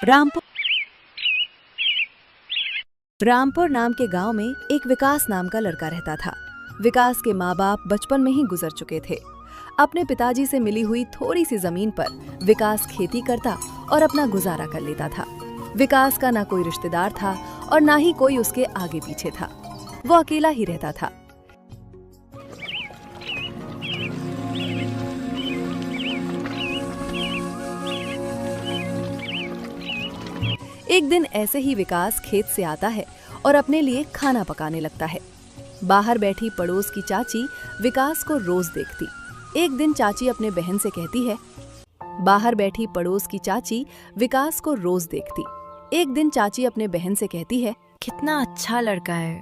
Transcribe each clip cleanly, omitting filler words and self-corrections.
रामपुर रामपुर नाम के गांव में एक विकास नाम का लड़का रहता था। विकास के माँ बाप बचपन में ही गुजर चुके थे। अपने पिताजी से मिली हुई थोड़ी सी जमीन पर विकास खेती करता और अपना गुजारा कर लेता था। विकास का ना कोई रिश्तेदार था और ना ही कोई उसके आगे पीछे था। वो अकेला ही रहता था। एक दिन ऐसे ही विकास खेत से आता है और अपने लिए खाना पकाने लगता है। बाहर बैठी पड़ोस की चाची विकास को रोज देखती। एक दिन चाची अपने बहन से कहती है बाहर बैठी पड़ोस की चाची विकास को रोज देखती। एक दिन चाची अपने बहन से कहती है, कितना अच्छा लड़का है,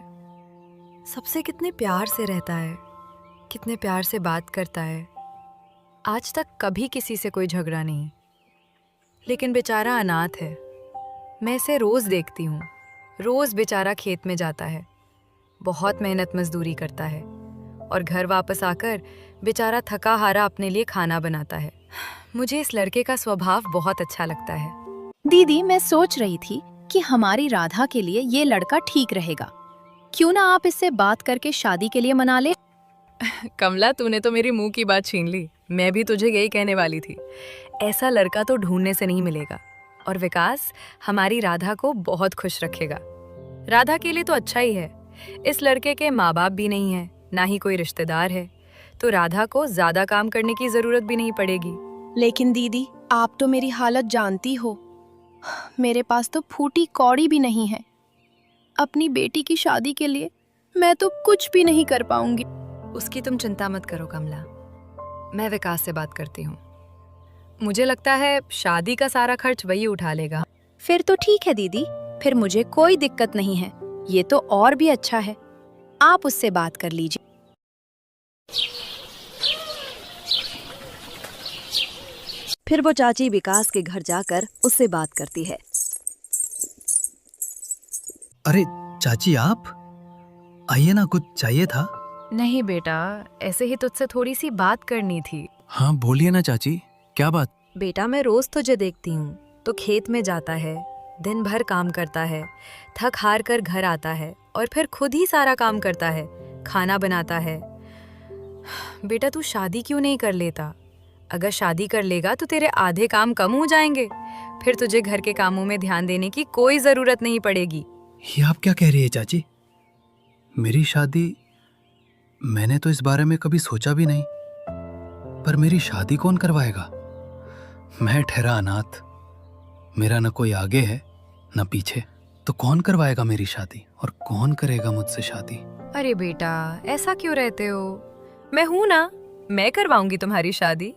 सबसे कितने प्यार से रहता है, कितने प्यार से बात करता है। आज तक कभी किसी से कोई झगड़ा नहीं, लेकिन बेचारा अनाथ है। मैं इसे रोज देखती हूँ। रोज बेचारा खेत में जाता है, बहुत मेहनत मजदूरी करता है और घर वापस आकर बेचारा थका हारा अपने लिए खाना बनाता है। मुझे इस लड़के का स्वभाव बहुत अच्छा लगता है। दीदी, मैं सोच रही थी कि हमारी राधा के लिए ये लड़का ठीक रहेगा। क्यों ना आप इससे बात करके शादी के लिए मना ले। कमला, तूने तो मेरी मुंह की बात छीन ली। मैं भी तुझे यही कहने वाली थी। ऐसा लड़का तो ढूंढने से नहीं मिलेगा और विकास हमारी राधा को बहुत खुश रखेगा। राधा के लिए तो अच्छा ही है। इस लड़के के माँ बाप भी नहीं है, ना ही कोई रिश्तेदार है, तो राधा को ज्यादा काम करने की जरूरत भी नहीं पड़ेगी। लेकिन दीदी, आप तो मेरी हालत जानती हो। मेरे पास तो फूटी कौड़ी भी नहीं है। अपनी बेटी की शादी के लिए मैं तो कुछ भी नहीं कर पाऊंगी। उसकी तुम चिंता मत करो कमला, मैं विकास से बात करती हूँ। मुझे लगता है शादी का सारा खर्च वही उठा लेगा। फिर तो ठीक है दीदी, फिर मुझे कोई दिक्कत नहीं है। ये तो और भी अच्छा है। आप उससे बात कर लीजिए। फिर वो चाची विकास के घर जाकर उससे बात करती है। अरे चाची, आप आइए ना, कुछ चाहिए था? नहीं बेटा, ऐसे ही तुझसे थोड़ी सी बात करनी थी। हाँ बोलिए ना चाची, क्या बात? बेटा, मैं रोज तुझे देखती हूँ तो खेत में जाता है, दिन भर काम करता है, थक हार कर घर आता है और फिर खुद ही सारा काम करता है, खाना बनाता है। बेटा, तू शादी क्यों नहीं कर लेता? अगर शादी कर लेगा तो तेरे आधे काम कम हो जाएंगे। फिर तुझे घर के कामों में ध्यान देने की कोई जरूरत नहीं पड़ेगी। ये आप क्या कह रही है चाची? मेरी शादी, मैंने तो इस बारे में कभी सोचा भी नहीं। पर मेरी शादी कौन करवाएगा? मैं ठहरा अनाथ, मेरा न कोई आगे है न पीछे, तो कौन करवाएगा मेरी शादी और कौन करेगा मुझसे शादी? अरे बेटा, ऐसा क्यों रहते हो? मैं हूं ना, मैं करवाऊंगी तुम्हारी शादी।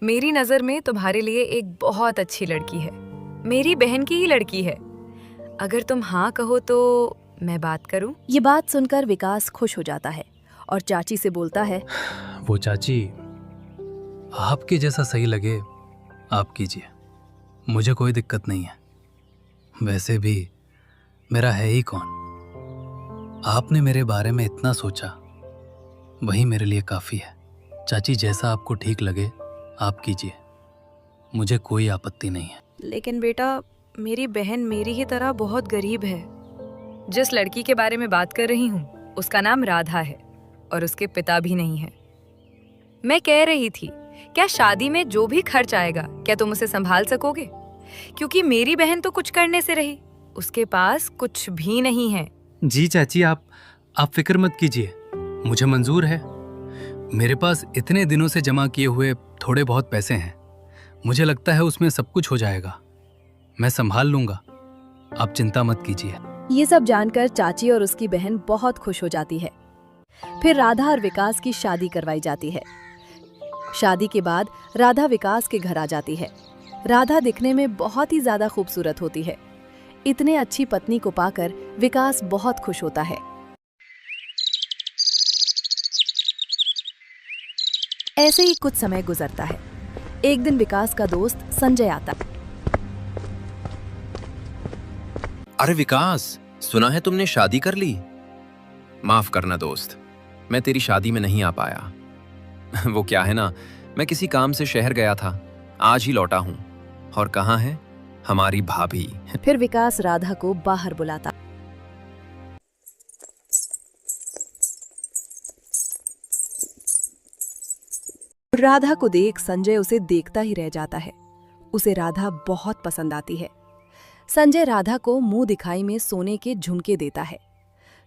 मेरी नजर में तुम्हारे लिए एक बहुत अच्छी लड़की है, मेरी बहन की ही लड़की है। अगर तुम हाँ कहो तो मैं बात करूं? ये बात सुनकर विकास खुश हो जाता है और चाची से बोलता है, वो चाची, आपके जैसा सही लगे आप कीजिए, मुझे कोई दिक्कत नहीं है। वैसे भी मेरा है ही कौन। आपने मेरे बारे में इतना सोचा, वही मेरे लिए काफ़ी है। चाची, जैसा आपको ठीक लगे आप कीजिए, मुझे कोई आपत्ति नहीं है। लेकिन बेटा, मेरी बहन मेरी ही तरह बहुत गरीब है। जिस लड़की के बारे में बात कर रही हूँ उसका नाम राधा है और उसके पिता भी नहीं है। मैं कह रही थी, क्या शादी में जो भी खर्च आएगा क्या तुम उसे संभाल सकोगे? क्योंकि मेरी बहन तो कुछ करने से रही, उसके पास कुछ भी नहीं है। जी चाची, आप फिक्र मत कीजिए, मुझे मंजूर है। मेरे पास इतने दिनों से जमा किए हुए थोड़े बहुत पैसे हैं, मुझे लगता है उसमें सब कुछ हो जाएगा। मैं संभाल लूंगा, आप चिंता मत कीजिए। ये सब जानकर चाची और उसकी बहन बहुत खुश हो जाती है। फिर राधा और विकास की शादी करवाई जाती है। शादी के बाद राधा विकास के घर आ जाती है। राधा दिखने में बहुत ही ज्यादा खूबसूरत होती है। इतने अच्छी पत्नी को पाकर विकास बहुत खुश होता है। ऐसे ही कुछ समय गुजरता है। एक दिन विकास का दोस्त संजय आता है। अरे विकास, सुना है तुमने शादी कर ली? माफ करना दोस्त, मैं तेरी शादी में नहीं आ पाया। वो क्या है ना, मैं किसी काम से शहर गया था, आज ही लौटा हूं। और कहाँ है? हमारी भाभी। फिर विकास राधा को बाहर बुलाता। राधा को देख संजय उसे देखता ही रह जाता है। उसे राधा बहुत पसंद आती है। संजय राधा को मुंह दिखाई में सोने के झुमके देता है।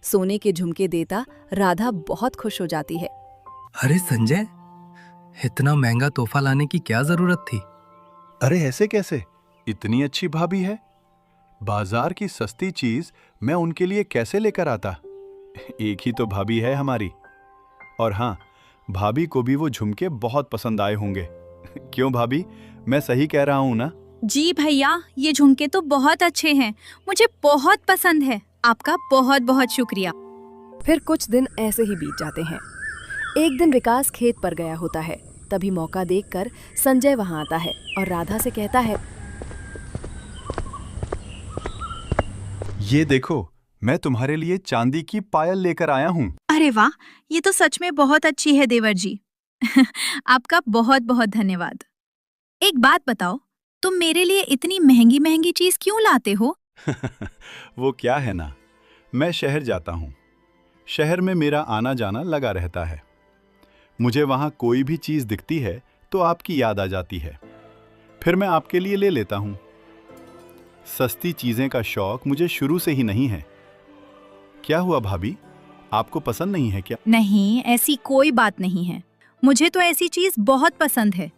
सोने के झुमके देता राधा बहुत खुश हो जाती है। अरे संजय, इतना महंगा तोहफा लाने की क्या जरूरत थी? अरे ऐसे कैसे? इतनी अच्छी भाभी है, बाजार की सस्ती चीज मैं उनके लिए कैसे लेकर आता? एक ही तो भाभी है हमारी। और हाँ, भाभी को भी वो झुमके बहुत पसंद आए होंगे। क्यों भाभी, मैं सही कह रहा हूँ ना? जी भैया, ये झुमके तो बहुत अच्छे हैं, मुझे बहुत पसंद है। आपका बहुत बहुत शुक्रिया। फिर कुछ दिन ऐसे ही बीत जाते हैं। एक दिन विकास खेत पर गया होता है। तभी मौका देखकर संजय वहां आता है और राधा से कहता है, ये देखो, मैं तुम्हारे लिए चांदी की पायल लेकर आया हूँ। अरे वाह, ये तो सच में बहुत अच्छी है देवर जी। आपका बहुत बहुत धन्यवाद। एक बात बताओ, तुम मेरे लिए इतनी महंगी महंगी चीज क्यों लाते हो? वो क्या है ना, मैं शहर जाता हूँ। शहर में मेरा आना जाना लगा रहता है। मुझे वहाँ कोई भी चीज दिखती है तो आपकी याद आ जाती है। फिर मैं आपके लिए ले लेता हूँ। सस्ती चीजें का शौक मुझे शुरू से ही नहीं है। क्या हुआ भाभी, आपको पसंद नहीं है क्या? नहीं, ऐसी कोई बात नहीं है। मुझे तो ऐसी चीज बहुत पसंद है।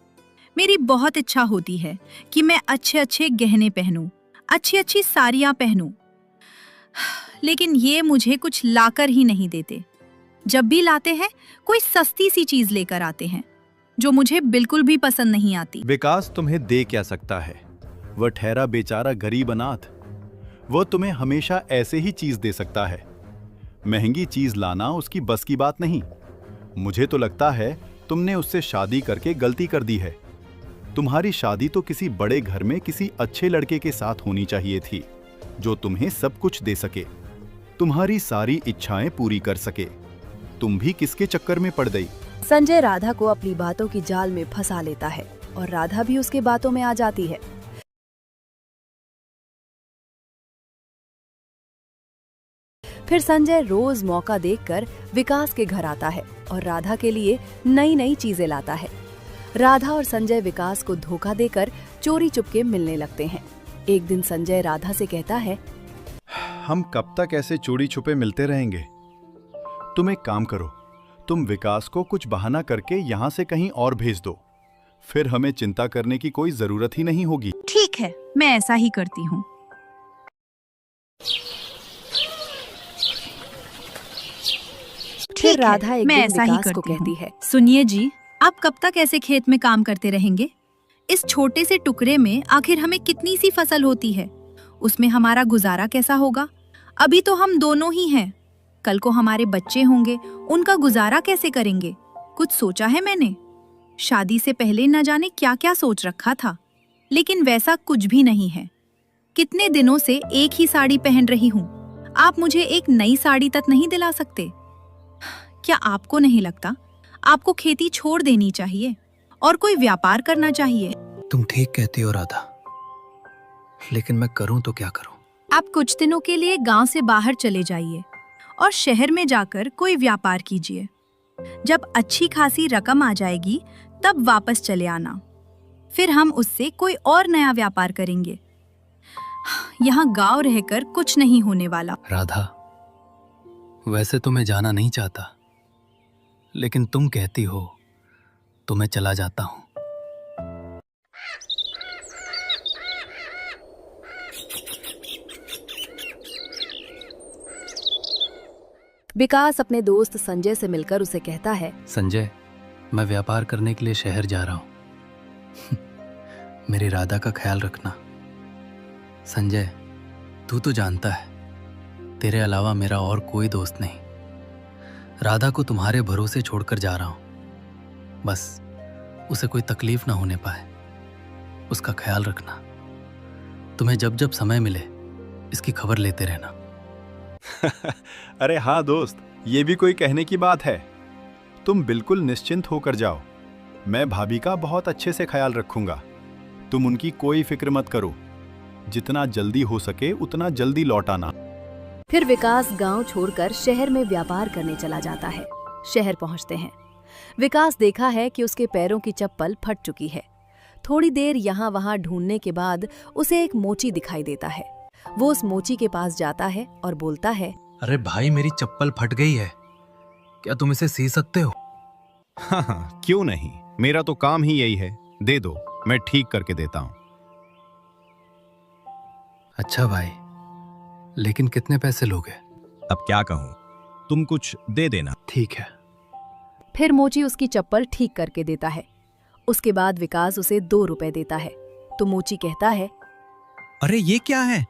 मेरी बहुत इच्छा होती है कि मैं अच्छे अच्छे गहने पहनूं, अच्छी अच्छी साड़ियां पहनूं, लेकिन ये मुझे कुछ लाकर ही नहीं देते। जब भी लाते हैं, कोई सस्ती सी चीज लेकर आते हैं जो मुझे बिल्कुल भी पसंद नहीं आती। विकास तुम्हें दे क्या सकता है? वह ठहरा बेचारा गरीब अनाथ। वो तुम्हें हमेशा ऐसे ही चीज दे सकता है। महंगी चीज लाना उसकी बस की बात नहीं। मुझे तो लगता है तुमने उससे शादी करके गलती कर दी है। तुम्हारी शादी तो किसी बड़े घर में किसी अच्छे लड़के के साथ होनी चाहिए थी, जो तुम्हें सब कुछ दे सके, तुम्हारी सारी इच्छाएं पूरी कर सके। तुम भी किसके चक्कर में पड़ गई? संजय राधा को अपनी बातों की जाल में फंसा लेता है और राधा भी उसके बातों में आ जाती है। फिर संजय रोज मौका देखकर विकास के घर आता है और राधा के लिए नई नई चीजें लाता है। राधा और संजय विकास को धोखा देकर चोरी चुपके मिलने लगते हैं। एक दिन संजय राधा से कहता है, हम कब तक ऐसे चोरी छुपे मिलते रहेंगे? तुम एक काम करो, तुम विकास को कुछ बहाना करके यहाँ से कहीं और भेज दो। फिर हमें चिंता करने की कोई जरूरत ही नहीं होगी। ठीक है, मैं ऐसा ही करती हूँ। फिर राधा एक मैं दिन ऐसा ही विकास को करती हूँ। कहती है, सुनिए जी, आप कब तक ऐसे खेत में काम करते रहेंगे? इस छोटे से टुकड़े में आखिर हमें कितनी सी फसल होती है? उसमें हमारा गुजारा कैसा होगा? अभी तो हम दोनों ही हैं, कल को हमारे बच्चे होंगे, उनका गुजारा कैसे करेंगे? कुछ सोचा है मैंने? शादी से पहले न जाने क्या क्या सोच रखा था, लेकिन वैसा कुछ भी नहीं है। कितने दिनों से एक ही साड़ी पहन रही हूँ, आप मुझे एक नई साड़ी तक नहीं दिला सकते? क्या आपको नहीं लगता आपको खेती छोड़ देनी चाहिए और कोई व्यापार करना चाहिए? तुम ठीक कहती हो राधा, लेकिन मैं करूं तो क्या करूं? आप कुछ दिनों के लिए गांव से बाहर चले जाइए और शहर में जाकर कोई व्यापार कीजिए। जब अच्छी खासी रकम आ जाएगी तब वापस चले आना, फिर हम उससे कोई और नया व्यापार करेंगे। यहाँ गांव रहकर कुछ नहीं होने वाला। राधा, वैसे तो मैं जाना नहीं चाहता, लेकिन तुम कहती हो तो मैं चला जाता हूं। विकास अपने दोस्त संजय से मिलकर उसे कहता है, संजय, मैं व्यापार करने के लिए शहर जा रहा हूं। मेरी राधा का ख्याल रखना। संजय, तू तो जानता है तेरे अलावा मेरा और कोई दोस्त नहीं। राधा को तुम्हारे भरोसे छोड़कर जा रहा हूं। बस उसे कोई तकलीफ ना होने पाए, उसका ख्याल रखना। तुम्हें जब जब समय मिले इसकी खबर लेते रहना। अरे हाँ दोस्त, ये भी कोई कहने की बात है। तुम बिल्कुल निश्चिंत होकर जाओ, मैं भाभी का बहुत अच्छे से ख्याल रखूंगा। तुम उनकी कोई फिक्र मत करो। जितना जल्दी हो सके उतना जल्दी लौट आना। फिर विकास गांव छोड़कर शहर में व्यापार करने चला जाता है। शहर पहुंचते हैं। विकास देखा है कि उसके पैरों की चप्पल फट चुकी है। थोड़ी देर यहाँ वहां ढूंढने के बाद उसे एक मोची दिखाई देता है। वो उस मोची के पास जाता है और बोलता है, अरे भाई, मेरी चप्पल फट गई है, क्या तुम इसे सी सकते हो? हाँ, क्यों नहीं, मेरा तो काम ही यही है। दे दो, मैं ठीक करके देता हूं। अच्छा भाई, लेकिन कितने पैसे लोगे? अब क्या कहूं, तुम कुछ दे देना। ठीक है। फिर मोची उसकी चप्पल ठीक करके देता है। उसके बाद विकास उसे 2 रुपए देता है तो मोची कहता है, अरे ये क्या है,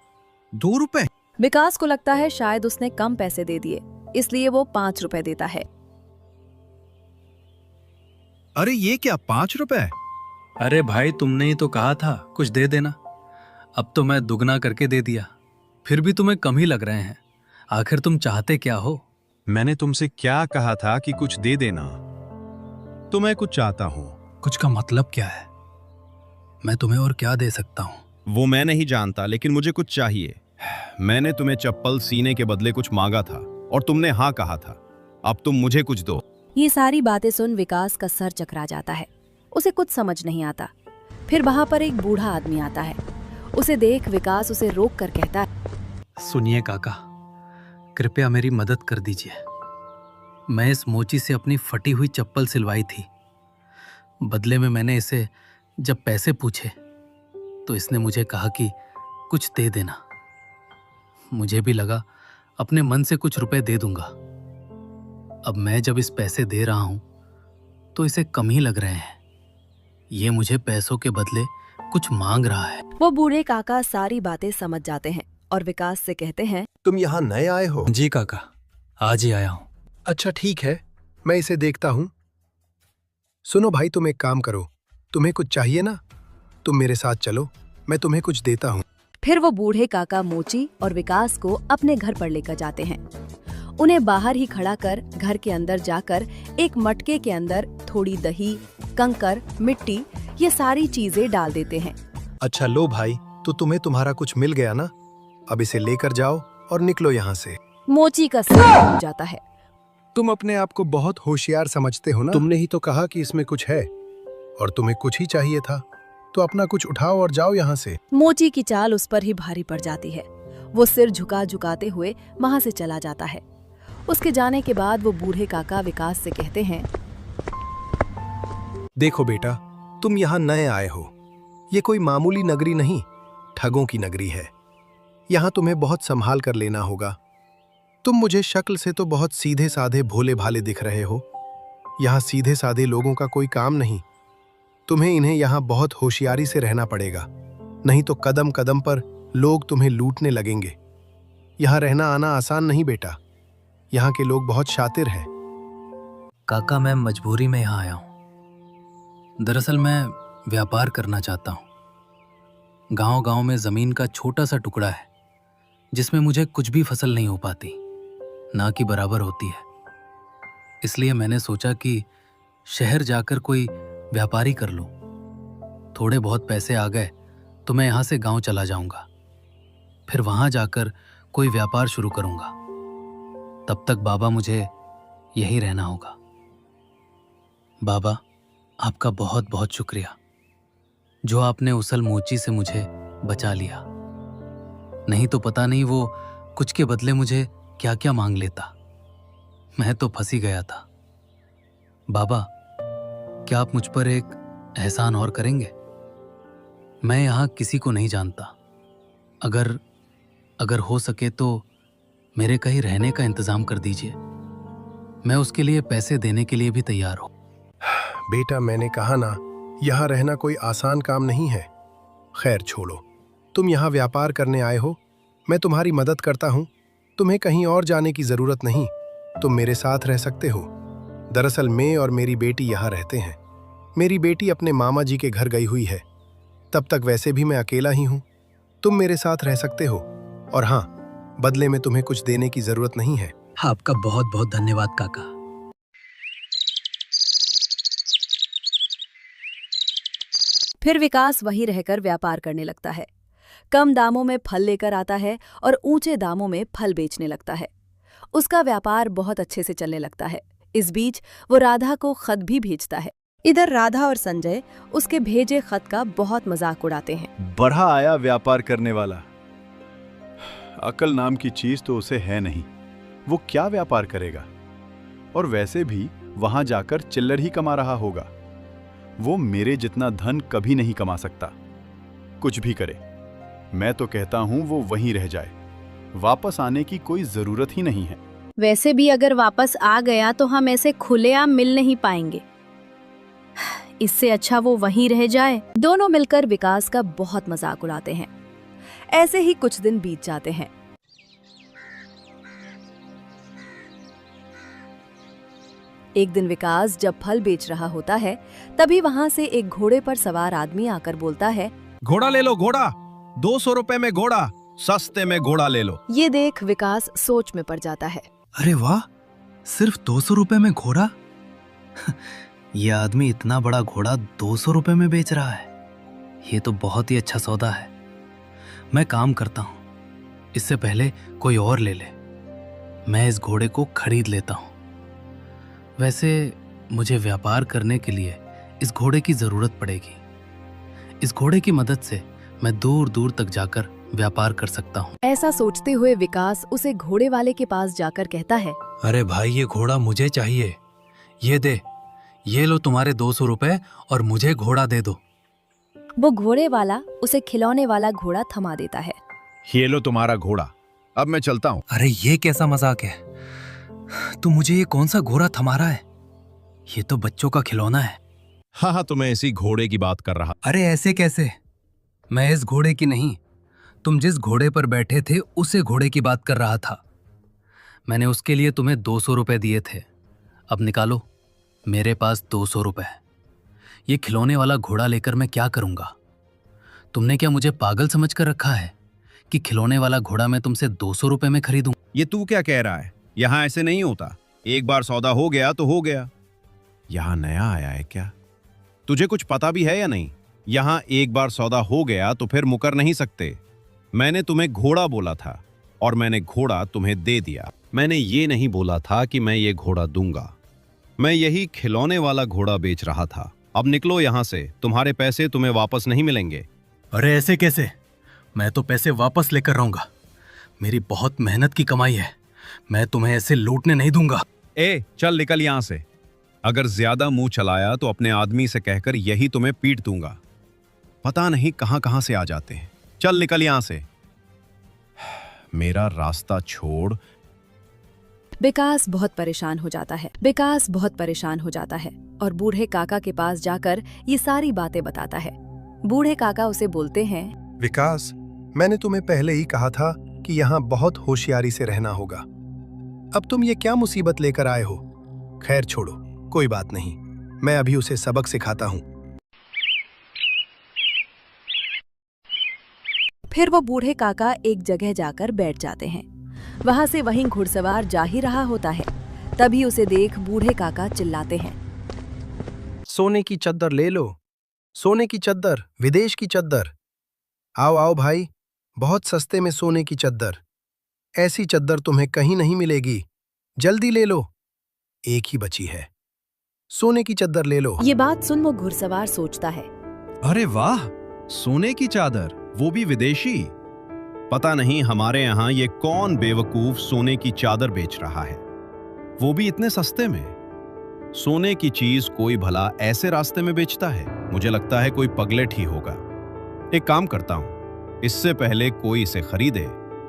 2 रुपए? विकास को लगता है शायद उसने कम पैसे दे दिए, इसलिए वो 5 रुपए देता है। अरे ये क्या, 5 रुपए? अरे भाई, तुमने ही तो कहा था कुछ दे देना। अब तो मैं दुगना करके दे दिया, फिर भी तुम्हें कम ही लग रहे हैं। आखिर तुम चाहते क्या हो? मैंने तुमसे क्या कहा था कि कुछ दे देना, तो मैं कुछ चाहता हूं। कुछ का मतलब क्या है? मैं तुम्हें और क्या दे सकता हूँ? वो मैं नहीं जानता, लेकिन मुझे कुछ चाहिए। मैंने तुम्हें चप्पल सीने के बदले कुछ मांगा था और तुमने हाँ कहा था। अब तुम मुझे कुछ दो। ये सारी बातें सुन विकास का सर चकरा जाता है। उसे कुछ समझ नहीं आता। फिर वहां पर एक बूढ़ा आदमी आता है। उसे देख विकास उसे रोक कर कहता है, सुनिए काका, कृपया मेरी मदद कर दीजिए। मैं इस मोची से अपनी फटी हुई चप्पल सिलवाई थी। बदले में मैंने इसे जब पैसे पूछे तो इसने मुझे कहा कि कुछ दे देना। मुझे भी लगा अपने मन से कुछ रुपए दे दूंगा। अब मैं जब इस पैसे दे रहा हूं तो इसे कम ही लग रहे हैं। ये मुझे पैसों के बदले कुछ मांग रहा है। वो बूढ़े काका सारी बातें समझ जाते हैं और विकास से कहते हैं, तुम यहाँ नए आए हो? जी काका, आज ही आया हूं। अच्छा ठीक है, मैं इसे देखता हूँ। सुनो भाई, तुम एक काम करो, तुम्हें कुछ चाहिए ना, तुम मेरे साथ चलो, मैं तुम्हें कुछ देता हूँ। फिर वो बूढ़े काका मोची और विकास को अपने घर पर लेकर जाते हैं। उन्हें बाहर ही खड़ा कर घर के अंदर जाकर एक मटके के अंदर थोड़ी दही, कंकर, मिट्टी, ये सारी चीजें डाल देते हैं। अच्छा लो भाई, तो तुम्हें तुम्हारा कुछ मिल गया ना, अब इसे लेकर जाओ और निकलो यहाँ से। मोची का सर फूट जाता है। तुम अपने आप को बहुत होशियार समझते हो ना? तुमने ही तो कहा कि इसमें कुछ है और तुम्हें कुछ ही चाहिए था, तो अपना कुछ उठाओ और जाओ यहाँ से। मोची की चाल उस पर ही भारी पड़ जाती है। वो सिर झुका झुकाते हुए वहां से चला जाता है। उसके जाने के बाद वो बूढ़े काका विकास से कहते हैं, देखो बेटा, तुम यहाँ नए आए हो। ये कोई मामूली नगरी नहीं, ठगों की नगरी है। यहाँ तुम्हें बहुत संभाल कर लेना होगा। तुम मुझे शक्ल से तो बहुत सीधे साधे भोले भाले दिख रहे हो। यहाँ सीधे साधे लोगों का कोई काम नहीं। तुम्हें इन्हें यहाँ बहुत होशियारी से रहना पड़ेगा, नहीं तो कदम कदम पर लोग तुम्हें लूटने लगेंगे। यहाँ रहना आना आसान नहीं बेटा, यहाँ के लोग बहुत शातिर हैं। काका, मैं मजबूरी में यहाँ आया हूँ। दरअसल मैं व्यापार करना चाहता हूँ। गांव-गांव में जमीन का छोटा सा टुकड़ा है जिसमें मुझे कुछ भी फसल नहीं हो पाती, ना कि बराबर होती है। इसलिए मैंने सोचा कि शहर जाकर कोई व्यापारी कर लूं। थोड़े बहुत पैसे आ गए तो मैं यहाँ से गांव चला जाऊंगा। फिर वहां जाकर कोई व्यापार शुरू करूंगा। तब तक बाबा मुझे यहीं रहना होगा। बाबा, आपका बहुत बहुत शुक्रिया जो आपने उसल मोची से मुझे बचा लिया। नहीं तो पता नहीं वो कुछ के बदले मुझे क्या क्या मांग लेता। मैं तो फंसी गया था। बाबा, क्या आप मुझ पर एक एहसान और करेंगे? मैं यहाँ किसी को नहीं जानता। अगर हो सके तो मेरे कहीं रहने का इंतजाम कर दीजिए। मैं उसके लिए पैसे देने के लिए भी तैयार हूँ। बेटा, मैंने कहा ना, यहाँ रहना कोई आसान काम नहीं है। खैर छोड़ो, तुम यहाँ व्यापार करने आए हो, मैं तुम्हारी मदद करता हूँ। तुम्हें कहीं और जाने की जरूरत नहीं, तुम मेरे साथ रह सकते हो। दरअसल मैं और मेरी बेटी यहाँ रहते हैं। मेरी बेटी अपने मामा जी के घर गई हुई है। तब तक वैसे भी मैं अकेला ही हूँ। तुम मेरे साथ रह सकते हो, और हाँ, बदले में तुम्हें कुछ देने की जरूरत नहीं है। आपका बहुत बहुत धन्यवाद काका। फिर विकास वहीं रहकर व्यापार करने लगता है। कम दामों में फल लेकर आता है और ऊंचे दामों में फल बेचने लगता है। उसका व्यापार बहुत अच्छे से चलने लगता है। इस बीच वो राधा को खत भी भेजता है। इधर राधा और संजय उसके भेजे खत का बहुत मजाक उड़ाते हैं। बढ़ा आया व्यापार करने वाला। अकल नाम की चीज तो उसे है नहीं, वो क्या व्यापार करेगा? और वैसे भी वहां जाकर चिल्लर ही कमा रहा होगा। वो मेरे जितना धन कभी नहीं कमा सकता। कुछ भी करे, मैं तो कहता हूं वो वहीं रह जाए। वापस आने की कोई जरूरत ही नहीं है। वैसे भी अगर वापस आ गया तो हम ऐसे खुलेआम मिल नहीं पाएंगे। इससे अच्छा वो वहीं रह जाए। दोनों मिलकर विकास का बहुत मजाक उड़ाते हैं। ऐसे ही कुछ दिन बीत जाते हैं। एक दिन विकास जब फल बेच रहा होता है, तभी वहां से एक घोड़े पर सवार आदमी आकर बोलता है, घोड़ा ले लो घोड़ा, 200 रुपए में घोड़ा, सस्ते में घोड़ा ले लो। ये देख विकास सोच में पड़ जाता है। अरे वाह, सिर्फ 200 रुपए में घोड़ा? ये आदमी इतना बड़ा घोड़ा 200 रुपए में बेच रहा है। ये तो बहुत ही अच्छा सौदा है। मैं काम करता हूँ, इससे पहले कोई और ले ले। मैं इस घोड़े को खरीद लेता हूँ। वैसे मुझे व्यापार करने के लिए इस घोड़े की जरूरत पड़ेगी। इस घोड़े की मदद से मैं दूर दूर तक जाकर व्यापार कर सकता हूँ। ऐसा सोचते हुए विकास उसे घोड़े वाले के पास जाकर कहता है, अरे भाई, ये घोड़ा मुझे चाहिए। ये दे, ये लो तुम्हारे 200 रुपए और मुझे घोड़ा दे दो। वो घोड़े वाला उसे खिलौने वाला घोड़ा थमा देता है। ये लो तुम्हारा घोड़ा, अब मैं चलता हूँ। अरे ये कैसा मजाक है? तू मुझे ये कौन सा घोड़ा थमा रहा है? ये तो बच्चों का खिलौना है। हाँ, तो मैं इसी घोड़े की बात कर रहा। अरे ऐसे कैसे? मैं इस घोड़े की नहीं, तुम जिस घोड़े पर बैठे थे उसे घोड़े की बात कर रहा था। मैंने उसके लिए तुम्हें 200 रुपए दिए थे। अब निकालो, मेरे पास 200 रुपए है। ये खिलौने वाला घोड़ा लेकर मैं क्या करूंगा? तुमने क्या मुझे पागल समझ कर रखा है कि खिलौने वाला घोड़ा मैं तुमसे 200 रुपए में खरीदूं? ये तू क्या कह रहा है? यहाँ ऐसे नहीं होता। एक बार सौदा हो गया तो हो गया। यहाँ नया आया है क्या? तुझे कुछ पता भी है या नहीं? यहाँ एक बार सौदा हो गया तो फिर मुकर नहीं सकते। मैंने तुम्हें घोड़ा बोला था और मैंने घोड़ा तुम्हें दे दिया। मैंने ये नहीं बोला था कि मैं ये घोड़ा दूंगा। मैं यही खिलौने वाला घोड़ा बेच रहा था। अब निकलो यहाँ से, तुम्हारे पैसे तुम्हें वापस नहीं मिलेंगे। अरे ऐसे कैसे? मैं तो पैसे वापस लेकर रहूंगा। मेरी बहुत मेहनत की कमाई है। मैं तुम्हें ऐसे लूटने नहीं दूंगा। ए, चल निकल यहाँ से। अगर ज्यादा मुंह चलाया तो अपने आदमी से कहकर यही तुम्हें पीट दूंगा। पता नहीं कहां कहां से आ जाते हैं। चल निकल यहां से। मेरा रास्ता छोड़। विकास बहुत परेशान हो जाता है और बूढ़े काका के पास जाकर ये सारी बातें बताता है। बूढ़े काका उसे बोलते हैं, विकास, मैंने तुम्हें पहले ही कहा था कि यहाँ बहुत होशियारी से रहना होगा। अब तुम ये क्या मुसीबत लेकर आए हो? खैर छोड़ो, कोई बात नहीं, मैं अभी उसे सबक सिखाता हूँ। फिर वो बूढ़े काका एक जगह जाकर बैठ जाते हैं। वहां से वहीं घुड़सवार जा ही रहा होता है। तभी उसे देख बूढ़े काका चिल्लाते हैं, सोने की चद्दर ले लो, सोने की चद्दर, विदेश की चद्दर। आओ आओ भाई, बहुत सस्ते में सोने की चद्दर। ऐसी चद्दर तुम्हें कहीं नहीं मिलेगी, जल्दी ले लो, एक ही बची है, सोने की चद्दर ले लो। ये बात सुन वो घुड़सवार सोचता है, अरे वाह, सोने की चादर, वो भी विदेशी। पता नहीं हमारे यहाँ ये कौन बेवकूफ सोने की चादर बेच रहा है, वो भी इतने सस्ते में। सोने की चीज कोई भला ऐसे रास्ते में बेचता है? मुझे लगता है कोई पगलेट ही होगा। एक काम करता हूं, इससे पहले कोई इसे खरीदे,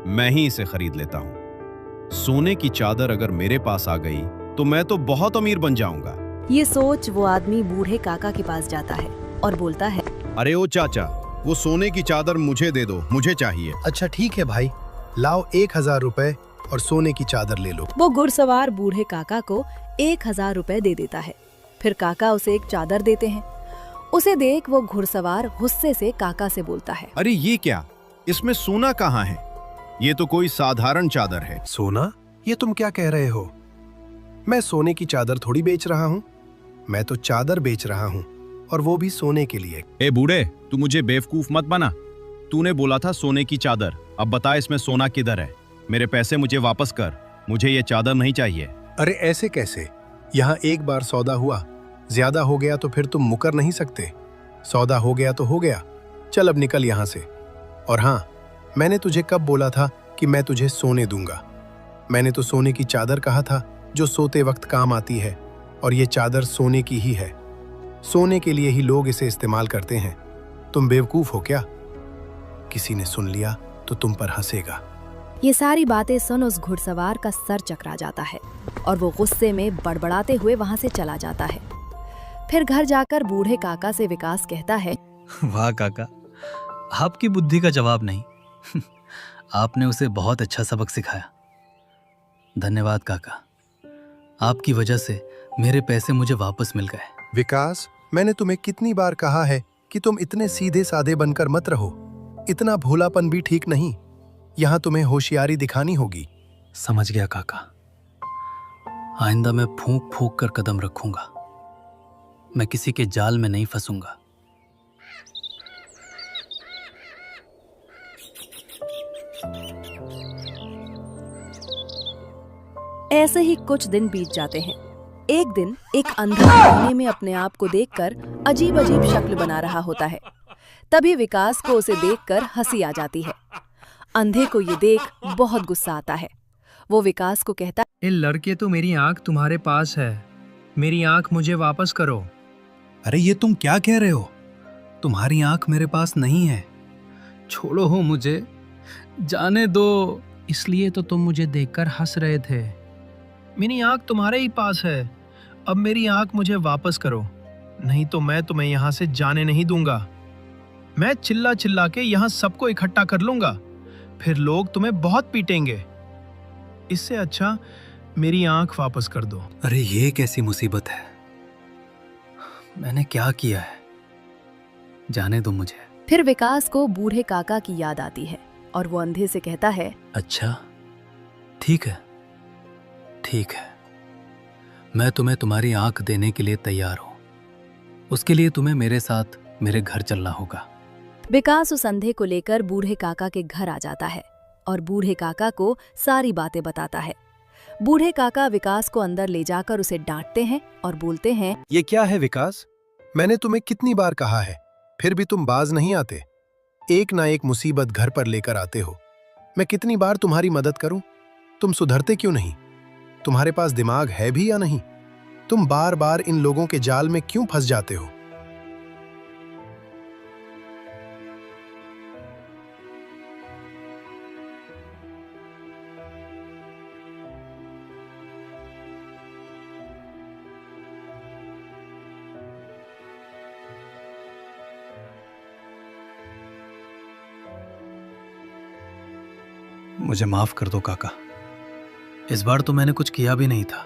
मैं ही इसे खरीद लेता हूं। सोने की चादर अगर मेरे पास आ गई तो मैं तो बहुत अमीर बन जाऊंगा। ये सोच वो आदमी बूढ़े काका के पास जाता है और बोलता है, अरे ओ चाचा, वो सोने की चादर मुझे दे दो, मुझे चाहिए। अच्छा ठीक है भाई, लाओ 1000 रुपए और सोने की चादर ले लो। वो घुड़सवार बूढ़े काका को 1000 रुपए दे देता है। फिर काका उसे एक चादर देते हैं। उसे देख वो घुड़सवार गुस्से से काका से बोलता है, अरे ये क्या, इसमें सोना कहाँ है? ये तो कोई साधारण चादर है। सोना? ये तुम क्या कह रहे हो? मैं सोने की चादर थोड़ी बेच रहा हूँ, मैं तो चादर बेच रहा हूँ, और वो भी सोने के लिए। ए बूढ़े, तू मुझे बेवकूफ मत बना। तूने बोला था सोने की चादर, अब बता इसमें सोना किधर है? मेरे पैसे मुझे वापस कर, मुझे ये चादर नहीं चाहिए। अरे ऐसे कैसे? यहाँ एक बार सौदा हुआ, ज्यादा हो गया तो फिर तुम मुकर नहीं सकते। सौदा हो गया तो हो गया, चल अब निकल यहाँ से। और हाँ, मैंने तुझे कब बोला था कि मैं तुझे सोने दूंगा? मैंने तो सोने की चादर कहा था जो सोते वक्त काम आती है, और ये चादर सोने की ही है। सोने के लिए ही लोग इसे इस्तेमाल करते हैं। तुम बेवकूफ हो क्या? किसी ने सुन लिया तो तुम पर हंसेगा। ये सारी बातें सुन उस घुड़सवार का सर चकरा जाता है और वो गुस्से में बड़बड़ाते हुए वहां से चला जाता है। फिर घर जाकर बूढ़े काका से विकास कहता है, वाह काका, आपकी बुद्धि का जवाब नहीं। आपने उसे बहुत अच्छा सबक सिखाया। धन्यवाद काका, आपकी वजह से मेरे पैसे मुझे वापस मिल गए। विकास, मैंने तुम्हें कितनी बार कहा है कि तुम इतने सीधे साधे बनकर मत रहो। इतना भोलापन भी ठीक नहीं। यहाँ तुम्हें होशियारी दिखानी होगी। समझ गया काका, आइंदा मैं फूंक फूंक कर कदम रखूंगा। मैं किसी के जाल में नहीं फंसूंगा। ऐसे ही कुछ दिन बीत जाते हैं। एक दिन एक अंधा आईने में अपने आप को देखकर अजीब अजीब शक्ल बना रहा होता है। तभी विकास को उसे देखकर हंसी आ जाती है। अंधे को ये देख बहुत गुस्सा आता है। वो विकास को कहता है, ए लड़के, तो मेरी आंख तुम्हारे पास है, मेरी आंख मुझे वापस करो। अरे ये तुम क्या कह रहे हो? तुम्हारी आंख मेरे पास नहीं है। छोड़ो हो मुझे, जाने दो। इसलिए तो तुम मुझे देखकर हंस रहे थे। मेरी आंख तुम्हारे ही पास है, अब मेरी आंख मुझे वापस करो, नहीं तो मैं तुम्हें यहाँ से जाने नहीं दूंगा। मैं चिल्ला चिल्ला के यहाँ सबको इकट्ठा कर लूंगा, फिर लोग तुम्हें बहुत पीटेंगे। इससे अच्छा मेरी आंख वापस कर दो। अरे ये कैसी मुसीबत है? मैंने क्या किया है? जाने दो मुझे। फिर विकास को बूढ़े काका की याद आती है और वो अंधे से कहता है, अच्छा ठीक है, ठीक है, मैं तुम्हें तुम्हारी आंख देने के लिए तैयार हूं। उसके लिए तुम्हें मेरे साथ मेरे घर चलना होगा। विकास उस अंधे को लेकर बूढ़े काका के घर आ जाता है और बूढ़े काका को सारी बातें बताता है। बूढ़े काका विकास को अंदर ले जाकर उसे डांटते हैं और बोलते हैं, ये क्या है विकास? मैंने तुम्हें कितनी बार कहा है, फिर भी तुम बाज नहीं आते। एक ना एक मुसीबत घर पर लेकर आते हो। मैं कितनी बार तुम्हारी मदद करूं, तुम सुधरते क्यों नहीं? तुम्हारे पास दिमाग है भी या नहीं? तुम बार बार इन लोगों के जाल में क्यों फंस जाते हो? मुझे माफ कर दो काका, इस बार तो मैंने कुछ किया भी नहीं था।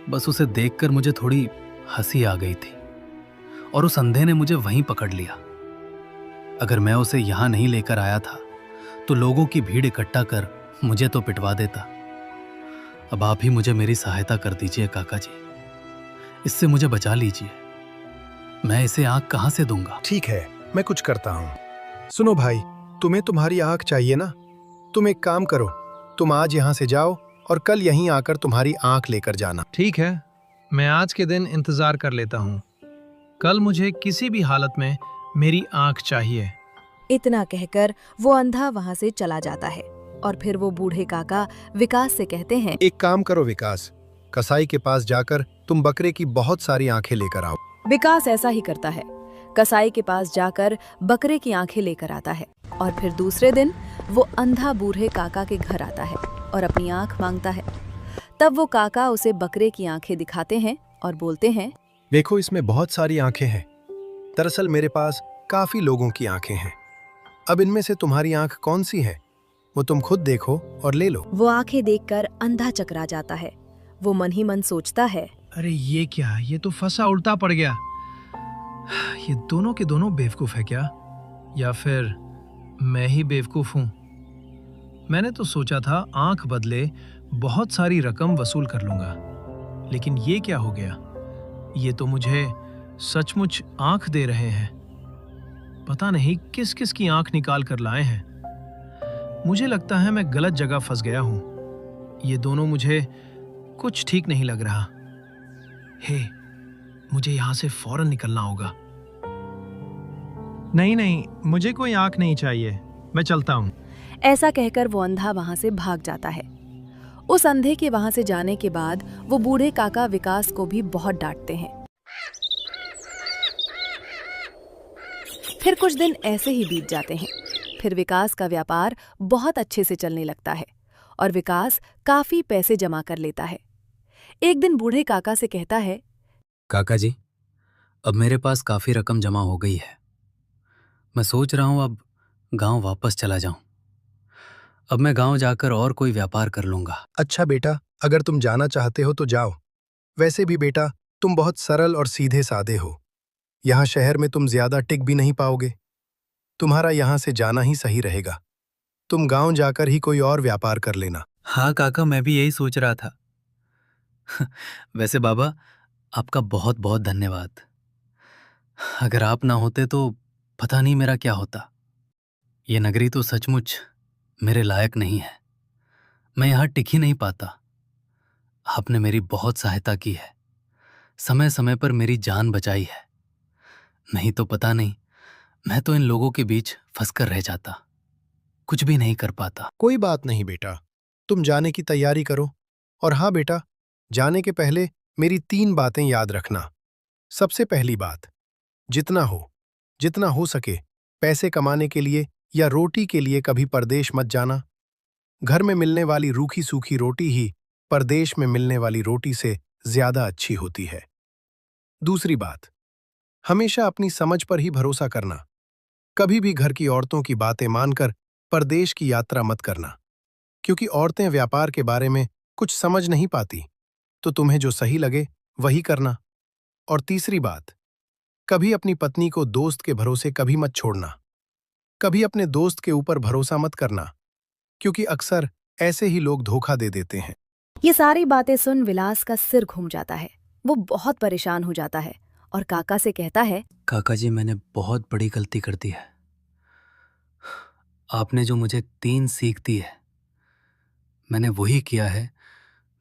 बस उसे देखकर मुझे थोड़ी हंसी आ गई थी और उस अंधे ने मुझे वहीं पकड़ लिया। अगर मैं उसे यहां नहीं लेकर आया था तो लोगों की भीड़ इकट्ठा कर मुझे तो पिटवा देता। अब आप ही मुझे मेरी सहायता कर दीजिए काका जी, इससे मुझे बचा लीजिए। मैं इसे आंख कहां से दूंगा? ठीक है, मैं कुछ करता हूं। सुनो भाई, तुम्हें तुम्हारी आंख चाहिए ना? तुम एक काम करो, तुम आज यहाँ से जाओ और कल यहीं आकर तुम्हारी आंख लेकर जाना। ठीक है, मैं आज के दिन इंतजार कर लेता हूँ। कल मुझे किसी भी हालत में मेरी आंख चाहिए। इतना कहकर वो अंधा वहां से चला जाता है और फिर वो बूढ़े काका विकास से कहते हैं, एक काम करो विकास, कसाई के पास जाकर तुम बकरे की बहुत सारी आंखें लेकर आओ। विकास ऐसा ही करता है। कसाई के पास जाकर बकरे की आंखें लेकर आता है और फिर दूसरे दिन वो अंधा बूढ़े काका के घर आता है और अपनी आंख मांगता है। तब वो काका उसे बकरे की आंखें दिखाते हैं और बोलते हैं, देखो इसमें बहुत सारी आंखें हैं। दरअसल मेरे पास काफी लोगों की आंखें हैं। अब इनमें से तुम्हारी आंख कौन सी है, वो तुम खुद देखो और ले लो। वो आंखें देखकर अंधा चकरा जाता है। वो मन ही मन सोचता है, अरे ये क्या, ये तो फंसा उल्टा पड़ गया। ये दोनों के दोनों बेवकूफ है क्या, या फिर मैं ही बेवकूफ हूं? मैंने तो सोचा था आंख बदले बहुत सारी रकम वसूल कर लूंगा, लेकिन ये क्या हो गया? ये तो मुझे सचमुच आंख दे रहे हैं। पता नहीं किस किस की आंख निकाल कर लाए हैं। मुझे लगता है मैं गलत जगह फंस गया हूं। ये दोनों मुझे कुछ ठीक नहीं लग रहा। हे, मुझे यहां से फौरन निकलना होगा। नहीं नहीं, मुझे कोई आंख नहीं चाहिए, मैं चलता हूं। ऐसा कहकर वो अंधा वहां से भाग जाता है। उस अंधे के वहां से जाने के बाद वो बूढ़े काका विकास को भी बहुत डांटते हैं। फिर कुछ दिन ऐसे ही बीत जाते हैं। फिर विकास का व्यापार बहुत अच्छे से चलने लगता है और विकास काफी पैसे जमा कर लेता है। एक दिन बूढ़े काका से कहता है, काका जी, अब मेरे पास काफ़ी रकम जमा हो गई है। मैं सोच रहा हूँ अब गांव वापस चला जाऊं। अब मैं गांव जाकर और कोई व्यापार कर लूंगा। अच्छा बेटा, अगर तुम जाना चाहते हो तो जाओ। वैसे भी बेटा, तुम बहुत सरल और सीधे साधे हो। यहाँ शहर में तुम ज्यादा टिक भी नहीं पाओगे। तुम्हारा यहाँ से जाना ही सही रहेगा। तुम गांव जाकर ही कोई और व्यापार कर लेना। हाँ काका, मैं भी यही सोच रहा था। वैसे बाबा, आपका बहुत बहुत धन्यवाद। अगर आप ना होते तो पता नहीं मेरा क्या होता। ये नगरी तो सचमुच मेरे लायक नहीं है। मैं यहाँ टिक ही नहीं पाता। आपने मेरी बहुत सहायता की है, समय समय पर मेरी जान बचाई है। नहीं तो पता नहीं, मैं तो इन लोगों के बीच फंसकर रह जाता, कुछ भी नहीं कर पाता। कोई बात नहीं बेटा, तुम जाने की तैयारी करो। और हाँ बेटा, जाने के पहले मेरी 3 बातें याद रखना। सबसे पहली बात, जितना हो सके पैसे कमाने के लिए या रोटी के लिए कभी परदेश मत जाना। घर में मिलने वाली रूखी सूखी रोटी ही परदेश में मिलने वाली रोटी से ज्यादा अच्छी होती है। दूसरी बात, हमेशा अपनी समझ पर ही भरोसा करना। कभी भी घर की औरतों की बातें मानकर परदेश की यात्रा मत करना, क्योंकि औरतें व्यापार के बारे में कुछ समझ नहीं पाती। तो तुम्हें जो सही लगे वही करना। और तीसरी बात, कभी अपनी पत्नी को दोस्त के भरोसे कभी मत छोड़ना। कभी अपने दोस्त के ऊपर भरोसा मत करना, क्योंकि अक्सर ऐसे ही लोग धोखा दे देते हैं। ये सारी बातें सुन विलास का सिर घूम जाता है। वो बहुत परेशान हो जाता है और काका से कहता है, काका जी, मैंने बहुत बड़ी गलती कर दी है। आपने जो मुझे 3 सीख दी है, मैंने वही किया है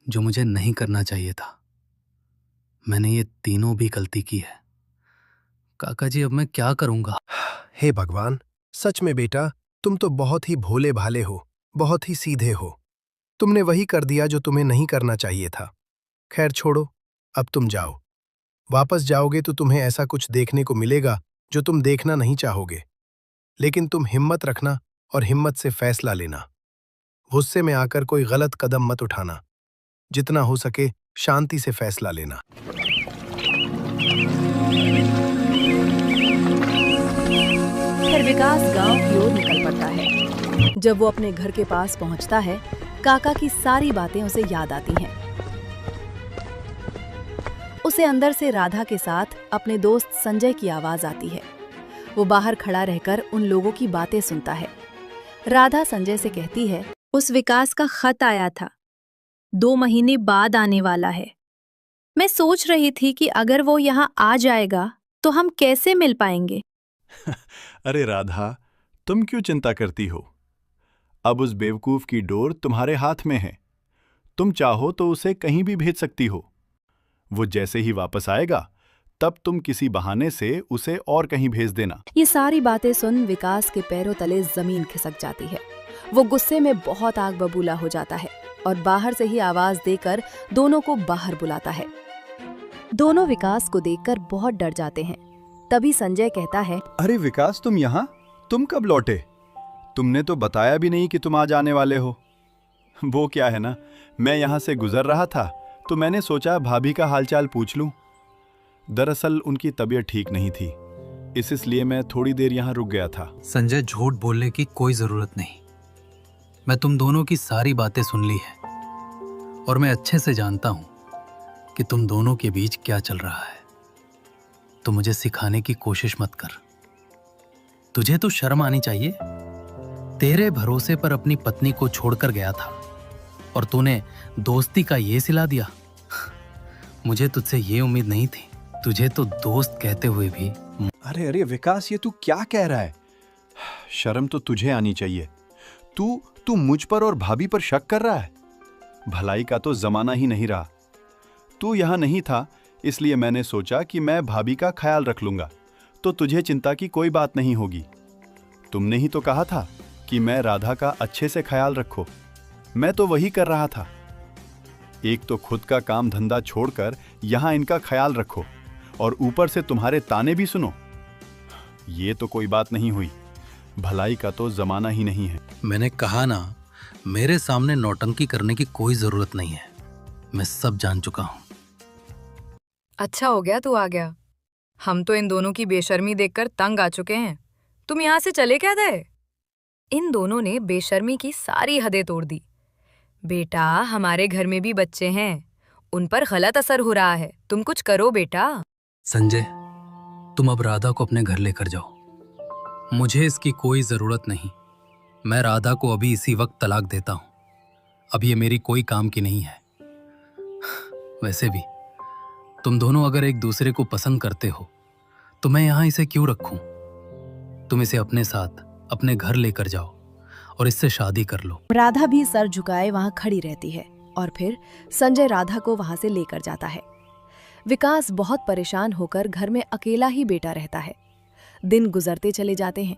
जो मुझे नहीं करना चाहिए था। मैंने ये तीनों भी गलती की है। काका जी, अब मैं क्या करूंगा? हे भगवान, सच में बेटा, तुम तो बहुत ही भोले भाले हो, बहुत ही सीधे हो। तुमने वही कर दिया जो तुम्हें नहीं करना चाहिए था। खैर छोड़ो, अब तुम जाओ। वापस जाओगे तो तुम्हें ऐसा कुछ देखने को मिलेगा जो तुम देखना नहीं चाहोगे। लेकिन तुम हिम्मत रखना और हिम्मत से फैसला लेना। गुस्से में आकर कोई गलत कदम मत उठाना। जितना हो सके शांति से फैसला लेना। फिर विकास गांव की ओर निकल पड़ता है। जब वो अपने घर के पास पहुंचता है, काका की सारी बातें उसे याद आती हैं। उसे अंदर से राधा के साथ अपने दोस्त संजय की आवाज आती है। वो बाहर खड़ा रहकर उन लोगों की बातें सुनता है। राधा संजय से कहती है, उस विकास का खत आया था, 2 महीने बाद आने वाला है। मैं सोच रही थी कि अगर वो यहाँ आ जाएगा तो हम कैसे मिल पाएंगे। अरे राधा, तुम क्यों चिंता करती हो? अब उस बेवकूफ की डोर तुम्हारे हाथ में है। तुम चाहो तो उसे कहीं भी भेज सकती हो। वो जैसे ही वापस आएगा, तब तुम किसी बहाने से उसे और कहीं भेज देना। ये सारी बातें सुन विकास के पैरों तले जमीन खिसक जाती है। वो गुस्से में बहुत आग बबूला हो जाता है और बाहर से ही आवाज देकर दोनों को बाहर बुलाता है। दोनों विकास को देखकर बहुत डर जाते हैं। तभी संजय कहता है, अरे विकास, तुम यहाँ? तुम कब लौटे? तुमने तो बताया भी नहीं कि तुम आज आने वाले हो। वो क्या है ना, मैं यहाँ से गुजर रहा था तो मैंने सोचा भाभी का हालचाल पूछ लूं। दरअसल उनकी तबीयत ठीक नहीं थी, इसलिए मैं थोड़ी देर यहाँ रुक गया था। संजय, झूठ बोलने की कोई जरूरत नहीं। मैं तुम दोनों की सारी बातें सुन ली है और मैं अच्छे से जानता हूं कि तुम दोनों के बीच क्या चल रहा है। तो मुझे सिखाने की कोशिश मत कर। तुझे तो शर्म आनी चाहिए। तेरे भरोसे पर अपनी पत्नी को छोड़कर गया था और तूने दोस्ती का ये सिला दिया। मुझे तुझसे ये उम्मीद नहीं थी। तुझे तो दोस्त कहते हुए भी। अरे अरे विकास, ये तू क्या कह रहा है? शर्म तो तुझे आनी चाहिए। तू तू मुझ पर और भाभी पर शक कर रहा है। भलाई का तो जमाना ही नहीं रहा। तू यहाँ नहीं था, इसलिए मैंने सोचा कि मैं भाभी का ख्याल रख लूंगा, तो तुझे चिंता की कोई बात नहीं होगी। तुमने ही तो कहा था कि मैं राधा का अच्छे से ख्याल रखो। मैं तो वही कर रहा था। एक तो खुद का काम धंधा छोड़कर यहाँ इनका ख्याल रखो, और ऊपर से तुम्हारे ताने भी सुनो। ये तो कोई बात नहीं हुई। भलाई का तो जमाना ही नहीं है। मैंने कहा ना, मेरे सामने नौटंकी करने की कोई जरूरत नहीं है। मैं सब जान चुका हूँ। अच्छा हो गया तू आ गया। हम तो इन दोनों की बेशर्मी देखकर तंग आ चुके हैं। तुम यहाँ से चले क्या गए? इन दोनों ने बेशर्मी की सारी हदें तोड़ दी। बेटा, हमारे घर में भी बच्चे हैं, उन पर गलत असर हो रहा है, तुम कुछ करो बेटा। संजय, तुम अब राधा को अपने घर लेकर जाओ। मुझे इसकी कोई जरूरत नहीं। मैं राधा को अभी इसी वक्त तलाक देता हूँ। अब ये मेरी कोई काम की नहीं है। वैसे भी तुम दोनों अगर एक दूसरे को पसंद करते हो तो मैं यहाँ इसे क्यों रखूं? तुम इसे अपने साथ अपने घर लेकर जाओ और इससे शादी कर लो। राधा भी सर झुकाए वहां खड़ी रहती है और फिर संजय राधा को वहां से लेकर जाता है। विकास बहुत परेशान होकर घर में अकेला ही बेटा रहता है। दिन गुजरते चले जाते हैं।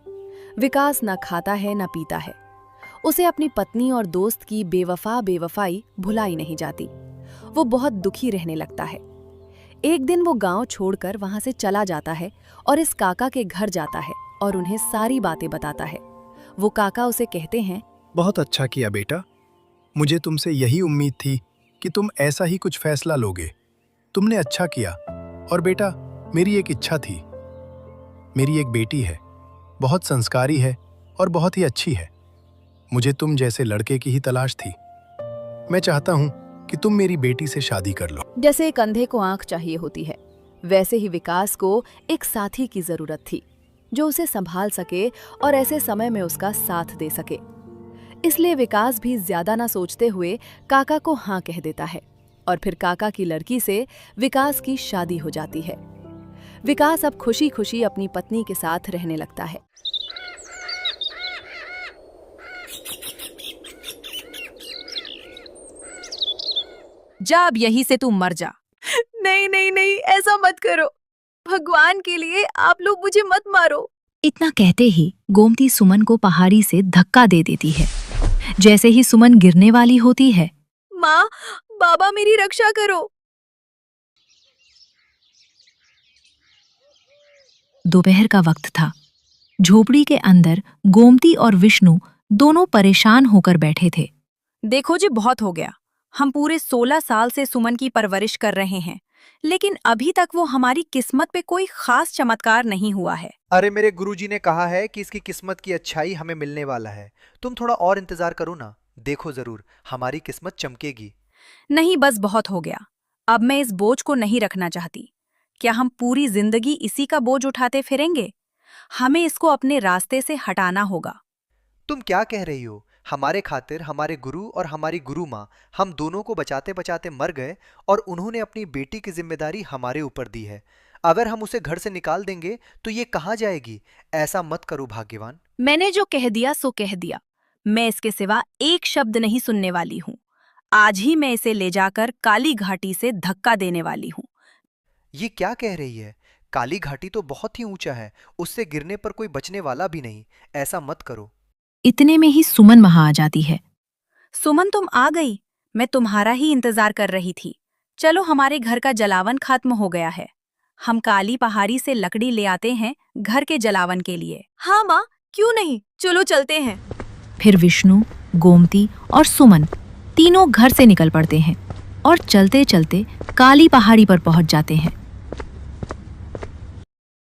विकास न खाता है न पीता है। उसे अपनी पत्नी और दोस्त की बेवफाई भुलाई नहीं जाती। वो बहुत दुखी रहने लगता है। एक दिन वो गांव छोड़कर वहां से चला जाता है और इस काका के घर जाता है और उन्हें सारी बातें बताता है। वो काका उसे कहते हैं, बहुत अच्छा किया बेटा। मुझे तुमसे यही उम्मीद थी कि तुम ऐसा ही कुछ फैसला लोगे। तुमने अच्छा किया। और बेटा, मेरी एक इच्छा थी। मेरी एक बेटी है, बहुत संस्कारी है और बहुत ही अच्छी है। मुझे तुम जैसे लड़के की ही तलाश थी। मैं चाहता हूं कि तुम मेरी बेटी से शादी कर लो। जैसे एक अंधे को आंख चाहिए होती है, वैसे ही विकास को एक साथी की जरूरत थी जो उसे संभाल सके और ऐसे समय में उसका साथ दे सके। इसलिए विकास भी ज्यादा ना सोचते हुए काका को हाँ कह देता है और फिर काका की लड़की से विकास की शादी हो जाती है। विकास अब खुशी खुशी अपनी पत्नी के साथ रहने लगता है। जा अब यहीं से तू मर जा। नहीं नहीं नहीं, ऐसा मत करो। भगवान के लिए आप लोग मुझे मत मारो। इतना कहते ही गोमती सुमन को पहाड़ी से धक्का दे देती है। जैसे ही सुमन गिरने वाली होती है, माँ, बाबा मेरी रक्षा करो। दोपहर का वक्त था। झोपड़ी के अंदर गोमती और विष्णु दोनों परेशान होकर बैठे थे। देखो जी, बहुत हो गया। हम पूरे 16 साल से सुमन की परवरिश कर रहे हैं, लेकिन अभी तक वो हमारी किस्मत पे कोई खास चमत्कार नहीं हुआ है। अरे मेरे गुरुजी ने कहा है कि इसकी किस्मत की अच्छाई हमें मिलने वाला है। तुम थोड़ा और इंतजार करो ना, देखो जरूर हमारी किस्मत चमकेगी। नहीं, बस बहुत हो गया। अब मैं इस बोझ को नहीं रखना चाहती। क्या हम पूरी जिंदगी इसी का बोझ उठाते फिरेंगे? हमें इसको अपने रास्ते से हटाना होगा। तुम क्या कह रही हो? हमारे खातिर हमारे गुरु और हमारी गुरु माँ हम दोनों को बचाते बचाते मर गए और उन्होंने अपनी बेटी की जिम्मेदारी हमारे ऊपर दी है। अगर हम उसे घर से निकाल देंगे तो ये कहाँ जाएगी? ऐसा मत करो भाग्यवान। मैंने जो कह दिया सो कह दिया। मैं इसके सिवा एक शब्द नहीं सुनने वाली हूँ। आज ही मैं इसे ले जाकर काली घाटी से धक्का देने वाली हूँ। ये क्या कह रही है? काली घाटी तो बहुत ही ऊंचा है, उससे गिरने पर कोई बचने वाला भी नहीं। ऐसा मत करो। इतने में ही सुमन वहां आ जाती है। सुमन, तुम आ गई। मैं तुम्हारा ही इंतजार कर रही थी। चलो, हमारे घर का जलावन खत्म हो गया है। हम काली पहाड़ी से लकड़ी ले आते हैं घर के जलावन के लिए। हाँ माँ, क्यों नहीं, चलो चलते हैं। फिर विष्णु, गोमती और सुमन तीनों घर से निकल पड़ते हैं और चलते चलते काली पहाड़ी पर पहुंच जाते हैं।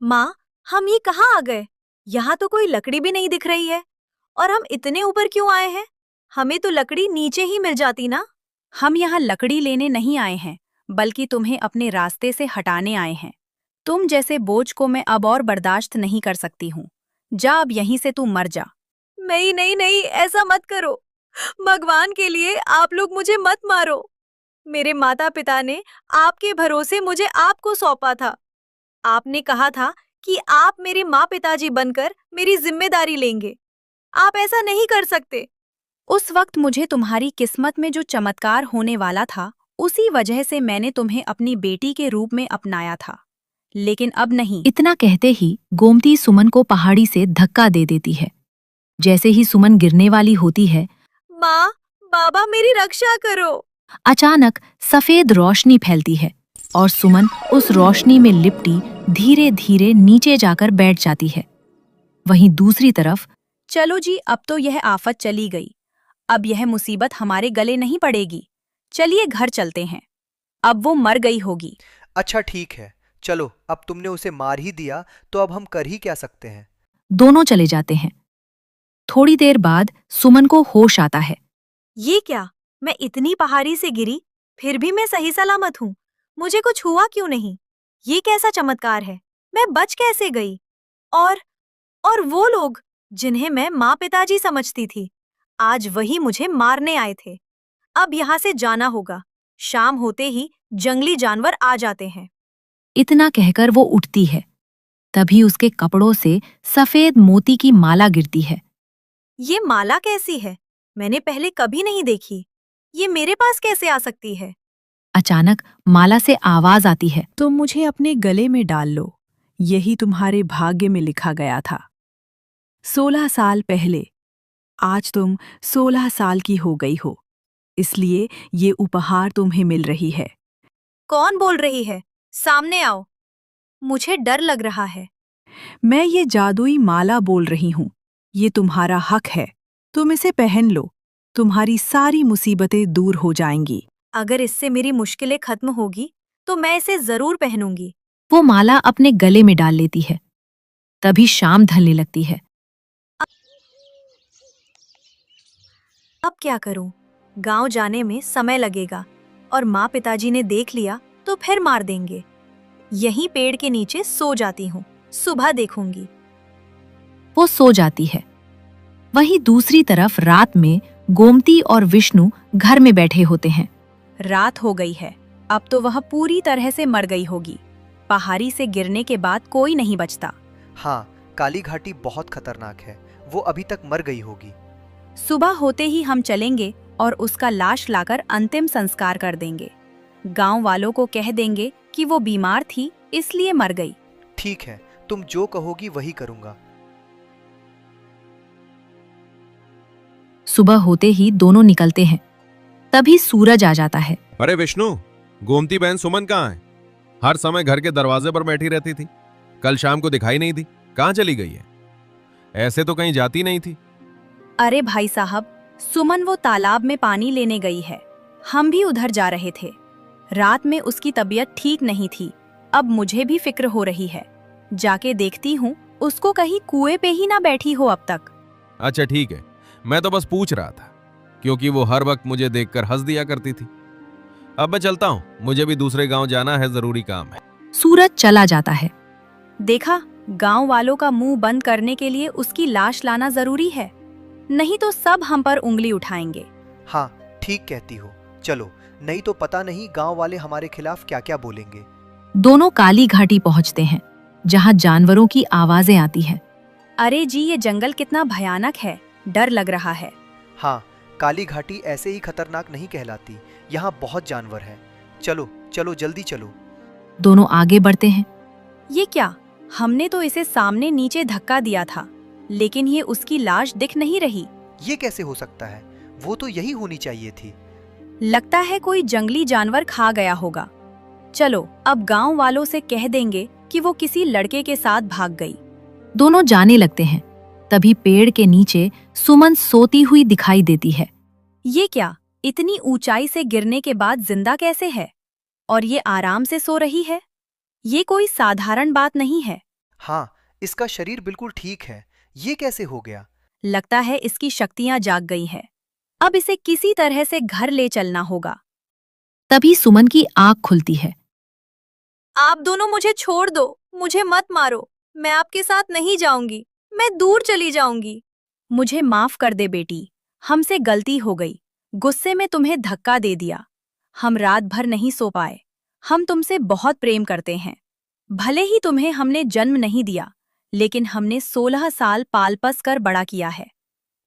माँ, हम ये कहाँ आ गए? यहाँ तो कोई लकड़ी भी नहीं दिख रही है। और हम इतने ऊपर क्यों आए हैं? हमें तो लकड़ी नीचे ही मिल जाती ना। हम यहाँ लकड़ी लेने नहीं आए हैं, बल्कि तुम्हें अपने रास्ते से हटाने आए हैं। तुम जैसे बोझ को मैं अब और बर्दाश्त नहीं कर सकती हूँ। जा अब यहीं से तू मर जा। नहीं नहीं नहीं, ऐसा मत करो। भगवान के लिए आप लोग मुझे मत मारो। मेरे माता पिता ने आपके भरोसे मुझे आपको सौंपा था। आपने कहा था कि आप मेरे माँ पिताजी बनकर मेरी जिम्मेदारी लेंगे। आप ऐसा नहीं कर सकते। उस वक्त मुझे तुम्हारी किस्मत में जो चमत्कार होने वाला था, उसी वजह से मैंने तुम्हें अपनी बेटी के रूप में अपनाया था, लेकिन अब नहीं। इतना कहते ही गोमती सुमन को पहाड़ी से धक्का दे देती है। जैसे ही सुमन गिरने वाली होती है, माँ, बाबा मेरी रक्षा करो। अचानक सफेद रोशनी फैलती है और सुमन उस रोशनी में लिपटी धीरे धीरे नीचे जाकर बैठ जाती है। वहीं दूसरी तरफ, चलो जी, अब तो यह आफत चली गई। अब यह मुसीबत हमारे गले नहीं पड़ेगी। चलिए घर चलते हैं। अब वो मर गई होगी। अच्छा ठीक है, चलो, अब तुमने उसे मार ही दिया तो अब हम कर ही क्या सकते हैं। दोनों चले जाते हैं। थोड़ी देर बाद सुमन को होश आता है। ये क्या, मैं इतनी पहाड़ी से गिरी, फिर भी मैं सही सलामत हूँ। मुझे कुछ हुआ क्यों नहीं? ये कैसा चमत्कार है? मैं बच कैसे गई? और वो लोग जिन्हें मैं माँ पिताजी समझती थी, आज वही मुझे मारने आए थे। अब यहाँ से जाना होगा। शाम होते ही जंगली जानवर आ जाते हैं। इतना कहकर वो उठती है। तभी उसके कपड़ों से सफेद मोती की माला गिरती है। ये माला कैसी है? मैंने पहले कभी नहीं देखी। ये मेरे पास कैसे आ सकती है? अचानक माला से आवाज आती है। तुम मुझे अपने गले में डाल लो, यही तुम्हारे भाग्य में लिखा गया था। 16 साल पहले आज तुम 16 साल की हो गई हो, इसलिए ये उपहार तुम्हें मिल रही है। कौन बोल रही है? सामने आओ। मुझे डर लग रहा है। मैं ये जादुई माला बोल रही हूँ। ये तुम्हारा हक है। तुम इसे पहन लो, तुम्हारी सारी मुसीबतें दूर हो जाएंगी। अगर इससे मेरी मुश्किलें खत्म होगी तो मैं इसे जरूर पहनूंगी। वो माला अपने गले में डाल लेती है। तभी शाम ढलने लगती है। अब क्या करूं? गांव जाने में समय लगेगा और माँ पिताजी ने देख लिया तो फिर मार देंगे। यहीं पेड़ के नीचे सो जाती हूँ, सुबह देखूंगी। वो सो जाती है। वहीं दूसरी तरफ रात में गोमती और विष्णु घर में बैठे होते हैं। रात हो गई है। अब तो वह पूरी तरह से मर गई होगी। पहाड़ी से गिरने के बाद कोई नहीं बचता। हाँ, काली घाटी बहुत खतरनाक है। वो अभी तक मर गई होगी। सुबह होते ही हम चलेंगे और उसका लाश लाकर अंतिम संस्कार कर देंगे। गांव वालों को कह देंगे कि वो बीमार थी, इसलिए मर गई। ठीक है, तुम जो कहोगी वही करूंगा। सुबह होते ही दोनों निकलते हैं। तभी सूरज आ जाता है। अरे विष्णु, गोमती बहन सुमन कहाँ है? हर समय घर के दरवाजे पर बैठी रहती थी, कल शाम को दिखाई नहीं दी। कहाँ चली गई है? ऐसे तो कहीं जाती नहीं थी। अरे भाई साहब, सुमन वो तालाब में पानी लेने गई है। हम भी उधर जा रहे थे। रात में उसकी तबीयत ठीक नहीं थी। अब मुझे भी फिक्र हो रही है। जाके देखती हूँ उसको कहीं कुएं पे ही ना बैठी हो अब तक। अच्छा ठीक है, मैं तो बस पूछ रहा था, क्योंकि वो हर वक्त मुझे देखकर हंस दिया करती थी। अब मैं चलता हूँ, मुझे भी दूसरे गांव जाना है, जरूरी काम है। सूरज चला जाता है। देखा, गांव वालों का मुंह बंद करने के लिए उसकी लाश लाना जरूरी है, नहीं तो सब हम पर उंगली उठाएंगे। हाँ, ठीक कहती हो। चलो, नहीं तो पता नहीं गांव वाले हमारे खिलाफ क्या क्या बोलेंगे। दोनों काली घाटी पहुंचते हैं, जहां जानवरों की आवाजें आती हैं। अरे जी, ये जंगल कितना भयानक है, डर लग रहा है। हाँ, काली घाटी ऐसे ही खतरनाक नहीं कहलाती। यहाँ बहुत जानवर हैं। चलो चलो, जल्दी चलो। दोनों आगे बढ़ते हैं। ये क्या? हमने तो इसे सामने नीचे धक्का दिया था, लेकिन ये उसकी लाश दिख नहीं रही। ये कैसे हो सकता है? वो तो यही होनी चाहिए थी। लगता है कोई जंगली जानवर खा गया होगा। चलो, अब गांव वालों से कह देंगे कि वो किसी लड़के के साथ भाग गई। दोनों जाने लगते हैं। तभी पेड़ के नीचे सुमन सोती हुई दिखाई देती है। ये क्या? इतनी ऊंचाई से गिरने के बाद जिंदा कैसे है? और ये आराम से सो रही है? ये कोई साधारण बात नहीं है। हाँ, इसका शरीर बिल्कुल ठीक है। ये कैसे हो गया? लगता है इसकी शक्तियां जाग गई है। अब इसे किसी तरह से घर ले चलना होगा। तभी सुमन की आंख खुलती है। आप दोनों मुझे छोड़ दो, मुझे मत मारो। मैं आपके साथ नहीं जाऊंगी, मैं दूर चली जाऊंगी। मुझे माफ कर दे बेटी, हमसे गलती हो गई। गुस्से में तुम्हें धक्का दे दिया। हम रात भर नहीं सो पाए। हम तुमसे बहुत प्रेम करते हैं। भले ही तुम्हें हमने जन्म नहीं दिया, लेकिन हमने 16 साल पाल पस कर बड़ा किया है।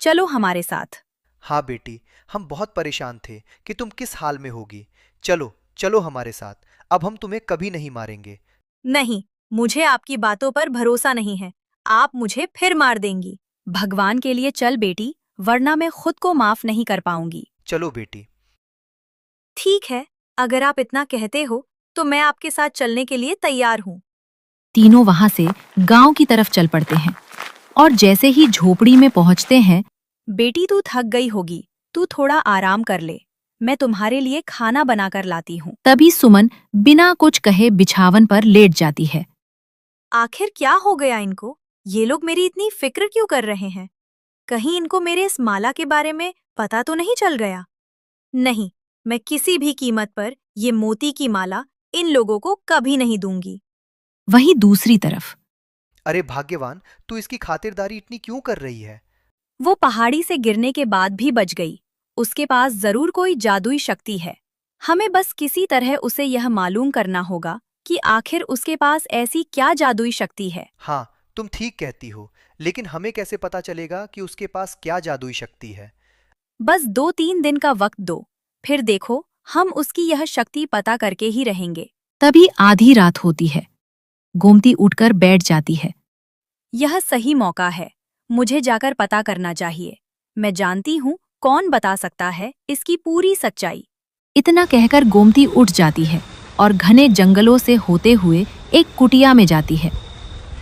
चलो हमारे साथ। हाँ बेटी, हम बहुत परेशान थे कि तुम किस हाल में होगी। चलो चलो हमारे साथ, अब हम तुम्हें कभी नहीं मारेंगे। नहीं, मुझे आपकी बातों पर भरोसा नहीं है। आप मुझे फिर मार देंगी। भगवान के लिए चल बेटी, वरना मैं खुद को माफ नहीं कर पाऊंगी। चलो बेटी। ठीक है, अगर आप इतना कहते हो तो मैं आपके साथ चलने के लिए तैयार हूँ। तीनों वहां से गांव की तरफ चल पड़ते हैं और जैसे ही झोपड़ी में पहुंचते हैं, बेटी तू थक गई होगी, तू थोड़ा आराम कर ले। मैं तुम्हारे लिए खाना बनाकर लाती हूँ। तभी सुमन बिना कुछ कहे बिछावन पर लेट जाती है। आखिर क्या हो गया इनको? ये लोग मेरी इतनी फिक्र क्यों कर रहे हैं? कहीं इनको मेरे इस माला के बारे में पता तो नहीं चल गया? नहीं, मैं किसी भी कीमत पर ये मोती की माला इन लोगों को कभी नहीं दूंगी। वहीं दूसरी तरफ अरे भाग्यवान, तू इसकी खातिरदारी इतनी क्यों कर रही है? वो पहाड़ी से गिरने के बाद भी बच गई। उसके पास जरूर कोई जादुई शक्ति है। हमें बस किसी तरह उसे यह मालूम करना होगा कि आखिर उसके पास ऐसी क्या जादुई शक्ति है। हाँ, तुम ठीक कहती हो, लेकिन हमें कैसे पता चलेगा कि उसके पास क्या जादुई शक्ति है? बस 2-3 दिन का वक्त दो, फिर देखो हम उसकी यह शक्ति पता करके ही रहेंगे। तभी आधी रात होती है। गोमती उठकर बैठ जाती है। यह सही मौका है, मुझे जाकर पता करना चाहिए। मैं जानती हूँ कौन बता सकता है इसकी पूरी सच्चाई। इतना कहकर गोमती उठ जाती है और घने जंगलों से होते हुए एक कुटिया में जाती है,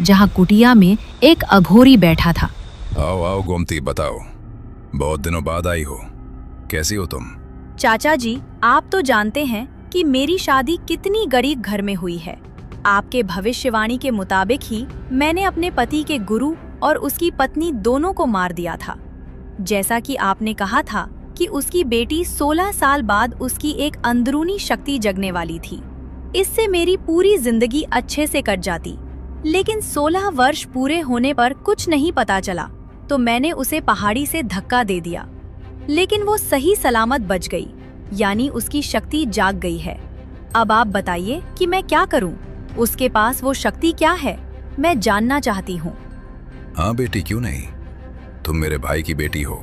जहाँ कुटिया में एक अघोरी बैठा था। आओ आओ गोमती, बताओ, बहुत दिनों बाद आई हो, कैसी हो तुम? चाचा जी, आप तो जानते हैं कि मेरी शादी कितनी गरीब घर में हुई है। आपके भविष्यवाणी के मुताबिक ही मैंने अपने पति के गुरु और उसकी पत्नी दोनों को मार दिया था। जैसा कि आपने कहा था कि उसकी बेटी 16 साल बाद उसकी एक अंदरूनी शक्ति जगने वाली थी। इससे मेरी पूरी जिंदगी अच्छे से कट जाती, लेकिन 16 वर्ष पूरे होने पर कुछ नहीं पता चला, तो मैंने उसे पहाड़ी से धक्का दे दिया। लेकिन वो सही सलामत बच गई, यानी उसकी शक्ति जाग गई है। अब आप बताइए कि मैं क्या करूं? उसके पास वो शक्ति क्या है? मैं जानना चाहती हूँ। हाँ बेटी, क्यों नहीं, तुम मेरे भाई की बेटी हो,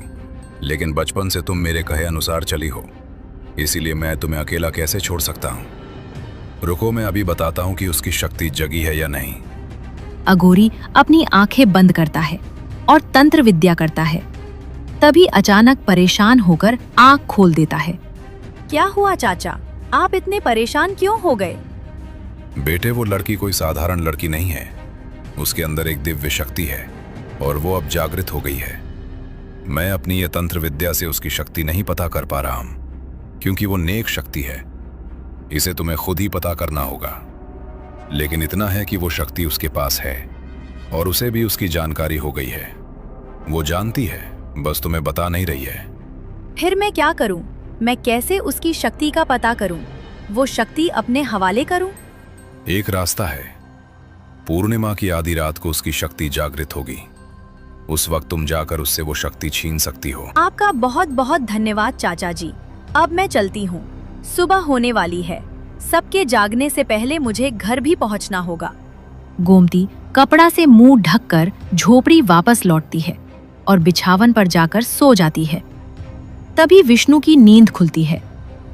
लेकिन बचपन से तुम मेरे कहे अनुसार चली हो, इसीलिए मैं तुम्हें अकेला कैसे छोड़ सकता हूँ। रुको, मैं अभी बताता हूँ कि उसकी शक्ति जगी है या नहीं। अघोरी अपनी आंखें बंद करता है और तंत्र विद्या करता है। तभी अचानक परेशान होकर आंख खोल देता है। क्या हुआ चाचा? आप इतने परेशान क्यों हो गए? बेटे, वो लड़की कोई साधारण लड़की नहीं है, उसके अंदर एक दिव्य शक्ति है और वो अब जागृत हो गई है। मैं अपनी ये तंत्र विद्या से उसकी शक्ति नहीं पता कर पा रहा हूं, क्योंकि वो नेक शक्ति है। इसे तुम्हें खुद ही पता करना होगा। लेकिन इतना है कि वो शक्ति उसके पास है और उसे भी उसकी जानकारी हो गई है। वो जानती है, बस तुम्हें बता नहीं रही है। फिर मैं क्या करूं? मैं कैसे उसकी शक्ति का पता करूं? वो शक्ति अपने हवाले करूं? एक रास्ता है, पूर्णिमा की आधी रात को उसकी शक्ति जागृत होगी। उस वक्त तुम जाकर उससे वो शक्ति छीन सकती हो। आपका बहुत बहुत धन्यवाद चाचा जी। अब मैं चलती हूँ, सुबह होने वाली है। सबके जागने से पहले मुझे घर भी पहुँचना होगा। गोमती कपड़ा से मुंह ढककर झोपड़ी वापस लौटती है और बिछावन पर जाकर सो जाती है। तभी विष्णु की नींद खुलती है।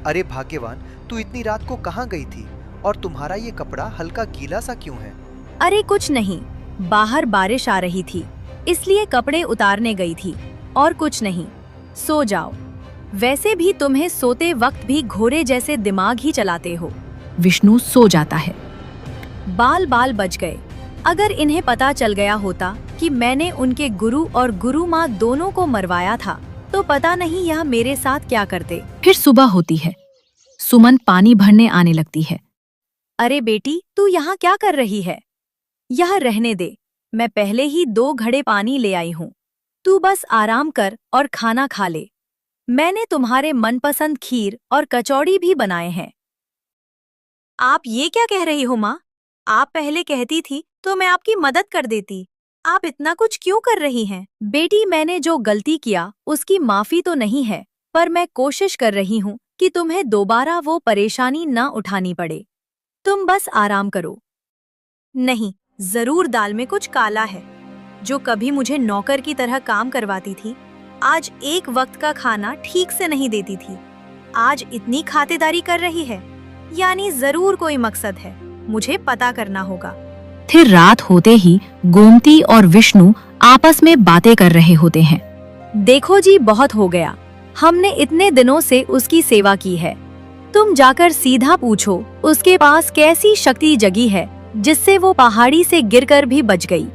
अरे भाग्यवान, तू इतनी रात को कहाँ गई थी और तुम्हारा ये कपड़ा हल्का गीला सा क्यों है? अरे कुछ नहीं, बाहर बारिश आ रही थी, इसलिए कपड़े उतारने गई थी, और कुछ नहीं। सो जाओ। वैसे भी तुम्हें सोते वक्त भी घोड़े जैसे दिमाग ही चलाते हो। विष्णु सो जाता है। बाल बाल बच गए। अगर इन्हें पता चल गया होता कि मैंने उनके गुरु और गुरु माँ दोनों को मरवाया था, तो पता नहीं यह मेरे साथ क्या करते। फिर सुबह होती है। सुमन पानी भरने आने लगती है। अरे बेटी, तू यहाँ क्या कर रही है? यह रहने दे, मैं पहले ही 2 घड़े पानी ले आई हूँ। तू बस आराम कर और खाना खा ले। मैंने तुम्हारे मनपसंद खीर और कचौड़ी भी बनाए हैं। आप ये क्या कह रही हो माँ? आप पहले कहती थी तो मैं आपकी मदद कर देती। आप इतना कुछ क्यों कर रही हैं? बेटी, मैंने जो गलती किया उसकी माफी तो नहीं है, पर मैं कोशिश कर रही हूँ कि तुम्हें दोबारा वो परेशानी न उठानी पड़े। तुम बस आराम करो। नहीं, जरूर दाल में कुछ काला है। जो कभी मुझे नौकर की तरह काम करवाती थी, आज एक वक्त का खाना ठीक से नहीं देती थी। आज इतनी खातिरदारी कर रही है, यानी जरूर कोई मकसद है। मुझे पता करना होगा। फिर रात होते ही गोमती और विष्णु आपस में बातें कर रहे होते हैं। देखो जी, बहुत हो गया। हमने इतने दिनों से उसकी सेवा की है। तुम जाकर सीधा पूछो उसके पास कैसी शक्ति जगी है जिससे वो पहाड़ी से गिरकर भी बच गई।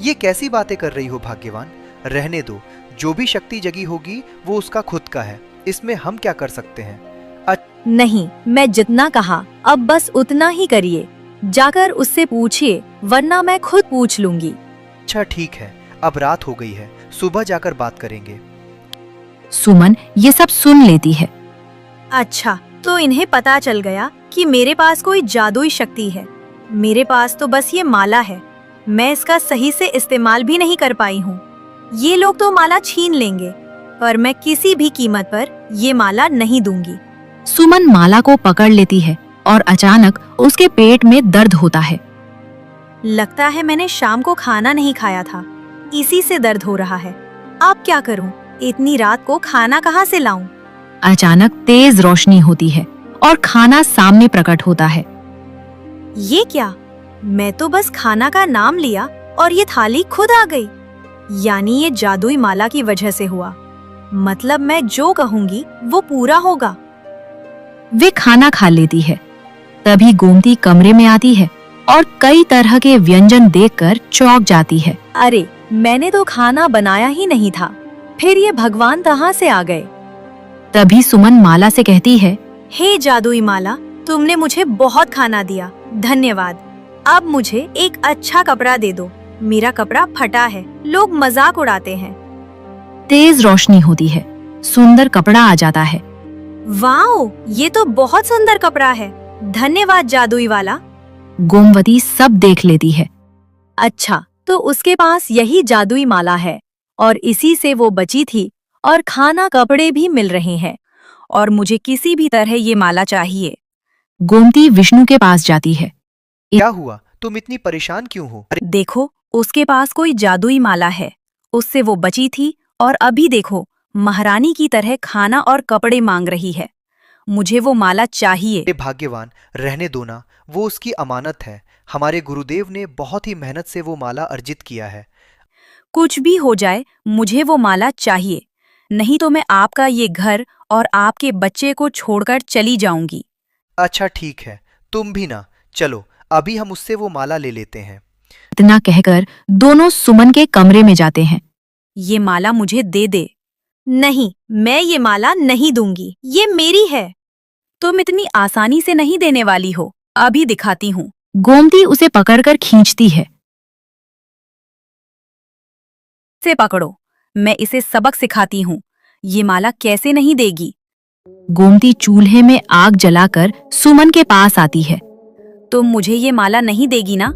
ये कैसी बातें कर रही हो भाग्यवान? रहने दो, जो भी शक्ति जगी होगी वो उसका खुद का है, इसमें हम क्या कर सकते हैं? नहीं, मैं जितना कहा अब बस उतना ही करिए। जाकर उससे पूछिए, वरना मैं खुद पूछ लूंगी। अच्छा ठीक है, अब रात हो गई है, सुबह जाकर बात करेंगे। सुमन ये सब सुन लेती है। अच्छा, तो इन्हें पता चल गया कि मेरे पास कोई जादुई शक्ति है। मेरे पास तो बस ये माला है, मैं इसका सही से इस्तेमाल भी नहीं कर पाई हूँ। ये लोग तो माला छीन लेंगे, पर मैं किसी भी कीमत पर ये माला नहीं दूंगी। सुमन माला को पकड़ लेती है और अचानक उसके पेट में दर्द होता है। लगता है मैंने शाम को खाना नहीं खाया था, इसी से दर्द हो रहा है। अब क्या करूं? इतनी रात को खाना कहाँ से लाऊं? अचानक तेज रोशनी होती है और खाना सामने प्रकट होता है। ये क्या? मैं तो बस खाना का नाम लिया और ये थाली खुद आ गई। यानी ये जादुई माला की वजह से हुआ। मतलब मैं जो कहूंगी वो पूरा होगा। वे खाना खा लेती है। तभी गोमती कमरे में आती है और कई तरह के व्यंजन देखकर चौंक जाती है। अरे, मैंने तो खाना बनाया ही नहीं था, फिर ये भगवान कहाँ से आ गए? तभी सुमन माला से कहती है, हे जादुई माला, तुमने मुझे बहुत खाना दिया, धन्यवाद। अब मुझे एक अच्छा कपड़ा दे दो। मेरा कपड़ा फटा है, लोग मजाक उड़ाते हैं। तेज रोशनी होती है, सुंदर कपड़ा आ जाता है। वाओ, ये तो बहुत सुंदर कपड़ा है। धन्यवाद जादुई वाला। गोमवती सब देख लेती है। अच्छा, तो उसके पास यही जादुई माला है और इसी से वो बची थी और खाना कपड़े भी मिल रहे हैं, और मुझे किसी भी तरह ये माला चाहिए। गोमती विष्णु के पास जाती है। क्या हुआ? तुम इतनी परेशान क्यों हो? देखो, उसके पास कोई जादुई माला है, उससे वो बची थी और अभी देखो महारानी की तरह खाना और कपड़े मांग रही है। मुझे वो माला चाहिए। अरे भाग्यवान, रहने दो ना, वो उसकी अमानत है। हमारे गुरुदेव ने बहुत ही मेहनत से वो माला अर्जित किया है। कुछ भी हो जाए, मुझे वो माला चाहिए, नहीं तो मैं आपका ये घर और आपके बच्चे को छोड़कर चली जाऊंगी। अच्छा ठीक है, तुम भी ना, चलो अभी हम उससे वो माला ले लेते हैं। इतना कहकर दोनों सुमन के कमरे में जाते हैं। ये माला मुझे दे दे। नहीं, मैं ये माला नहीं दूंगी, ये मेरी है। तुम इतनी आसानी से नहीं देने वाली हो, अभी दिखाती हूँ। गोमती उसे पकड़कर खींचती है। से पकड़ो, मैं इसे सबक सिखाती हूँ। ये माला कैसे नहीं देगी? गोमती चूल्हे में आग जलाकर सुमन के पास आती है। तुम मुझे ये माला नहीं देगी ना?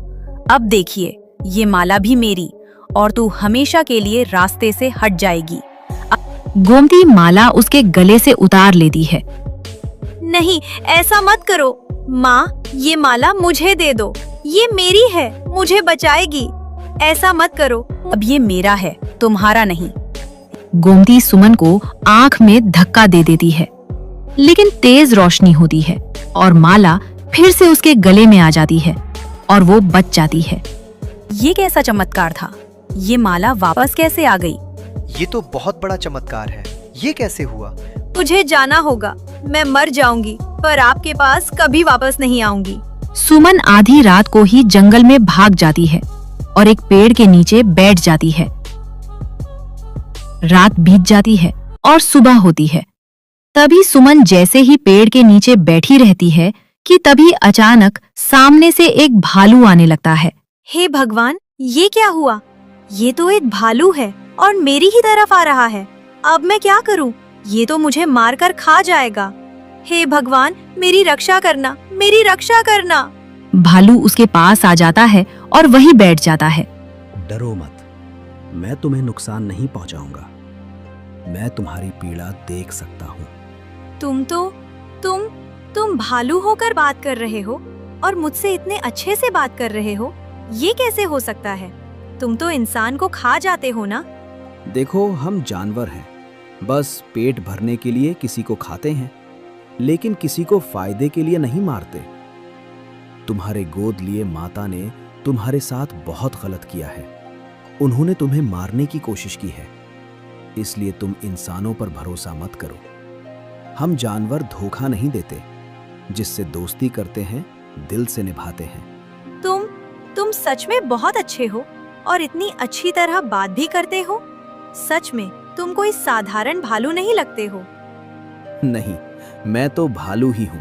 अब देखिए, ये माला भी मेरी, और तू हमेशा के लिए रास्ते से हट जाएगी। गोमती माला उसके गले से उतार लेती है। नहीं, ऐसा मत करो। माँ, ये माला मुझे दे दो, ये मेरी है, मुझे बचाएगी। ऐसा मत करो। अब ये मेरा है, तुम्हारा नहीं। गोमती सुमन को आंख में धक्का दे देती है, लेकिन तेज रोशनी होती है और माला फिर से उसके गले में आ जाती है और वो बच जाती है। ये कैसा चमत्कार था? ये माला वापस कैसे आ गई? ये तो बहुत बड़ा चमत्कार है। ये कैसे हुआ? मुझे जाना होगा, मैं मर जाऊंगी, पर आपके पास कभी वापस नहीं आऊंगी। सुमन आधी रात को ही जंगल में भाग जाती है और एक पेड़ के नीचे बैठ जाती है। रात बीत जाती है और सुबह होती है। तभी सुमन जैसे ही पेड़ के नीचे बैठी रहती है कि तभी अचानक सामने से एक भालू आने लगता है। हे भगवान, ये क्या हुआ? ये तो एक भालू है और मेरी ही तरफ आ रहा है। अब मैं क्या करूं? ये तो मुझे मारकर खा जाएगा। हे भगवान, मेरी रक्षा करना, मेरी रक्षा करना। भालू उसके पास आ जाता है और वहीं बैठ जाता है। डरो मत, मैं तुम्हें नुकसान नहीं पहुंचाऊंगा। मैं तुम्हारी पीड़ा देख सकता हूँ। तुम भालू होकर बात कर रहे हो और मुझसे इतने अच्छे से बात कर रहे हो। ये कैसे हो सकता है? तुम तो इंसान को खा जाते हो ना? देखो, हम जानवर हैं, बस पेट भरने के लिए किसी को खाते हैं, लेकिन किसी को फायदे के लिए नहीं मारते। तुम्हारे गोद लिए माता ने तुम्हारे साथ बहुत गलत किया है। उन्होंने तुम्हें मारने की कोशिश की है, इसलिए तुम इंसानों पर भरोसा मत करो। हम जानवर धोखा नहीं देते, जिससे दोस्ती करते हैं दिल से निभाते हैं। तुम सच में बहुत अच्छे हो और इतनी अच्छी तरह बात भी करते हो। सच में तुम कोई साधारण भालू नहीं लगते हो। नहीं, मैं तो भालू ही हूं,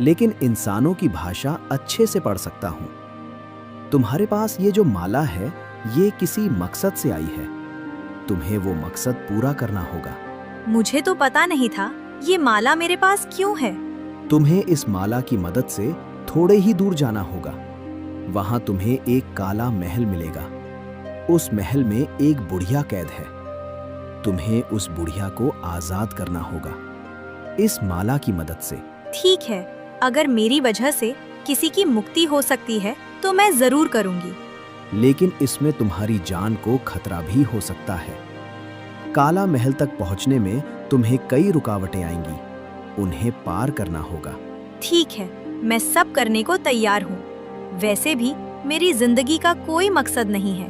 लेकिन इंसानों की भाषा अच्छे से पढ़ सकता हूं। तुम्हारे पास ये जो माला है, ये किसी मकसद से आई है। तुम्हें वो मकसद पूरा करना होगा। मुझे तो पता नहीं था ये माला मेरे पास क्यों है। तुम्हें इस माला की मदद से थोड़े ही दूर जाना होगा। वहां तुम्हें एक काला महल मिलेगा। उस महल में एक बुढ़िया कैद है। तुम्हें उस बुढ़िया को आजाद करना होगा इस माला की मदद से। ठीक है, अगर मेरी वजह से किसी की मुक्ति हो सकती है तो मैं जरूर करूंगी। लेकिन इसमें तुम्हारी जान को खतरा भी हो सकता है। काला महल तक पहुंचने में तुम्हें कई रुकावटें आएंगी, उन्हें पार करना होगा। ठीक है, मैं सब करने को तैयार हूँ। वैसे भी मेरी जिंदगी का कोई मकसद नहीं है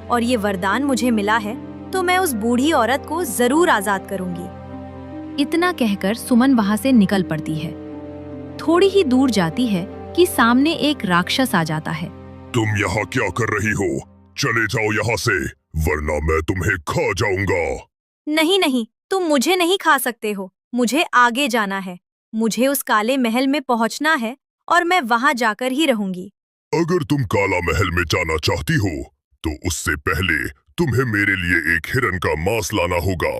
और ये वरदान मुझे मिला है तो मैं उस बूढ़ी औरत को जरूर आजाद करूंगी। इतना कहकर सुमन वहां से निकल पड़ती है। थोड़ी ही दूर जाती है कि सामने एक राक्षस आ जाता है। तुम यहाँ क्या कर रही हो? चले जाओ यहाँ से, वरना मैं तुम्हें खा जाऊंगा। नहीं नहीं, तुम मुझे नहीं खा सकते हो। मुझे आगे जाना है। मुझे उस काले महल में पहुँचना है और मैं वहाँ जाकर ही रहूंगी। अगर तुम काला महल में जाना चाहती हो तो उससे पहले तुम्हें मेरे लिए एक हिरन का मांस लाना होगा।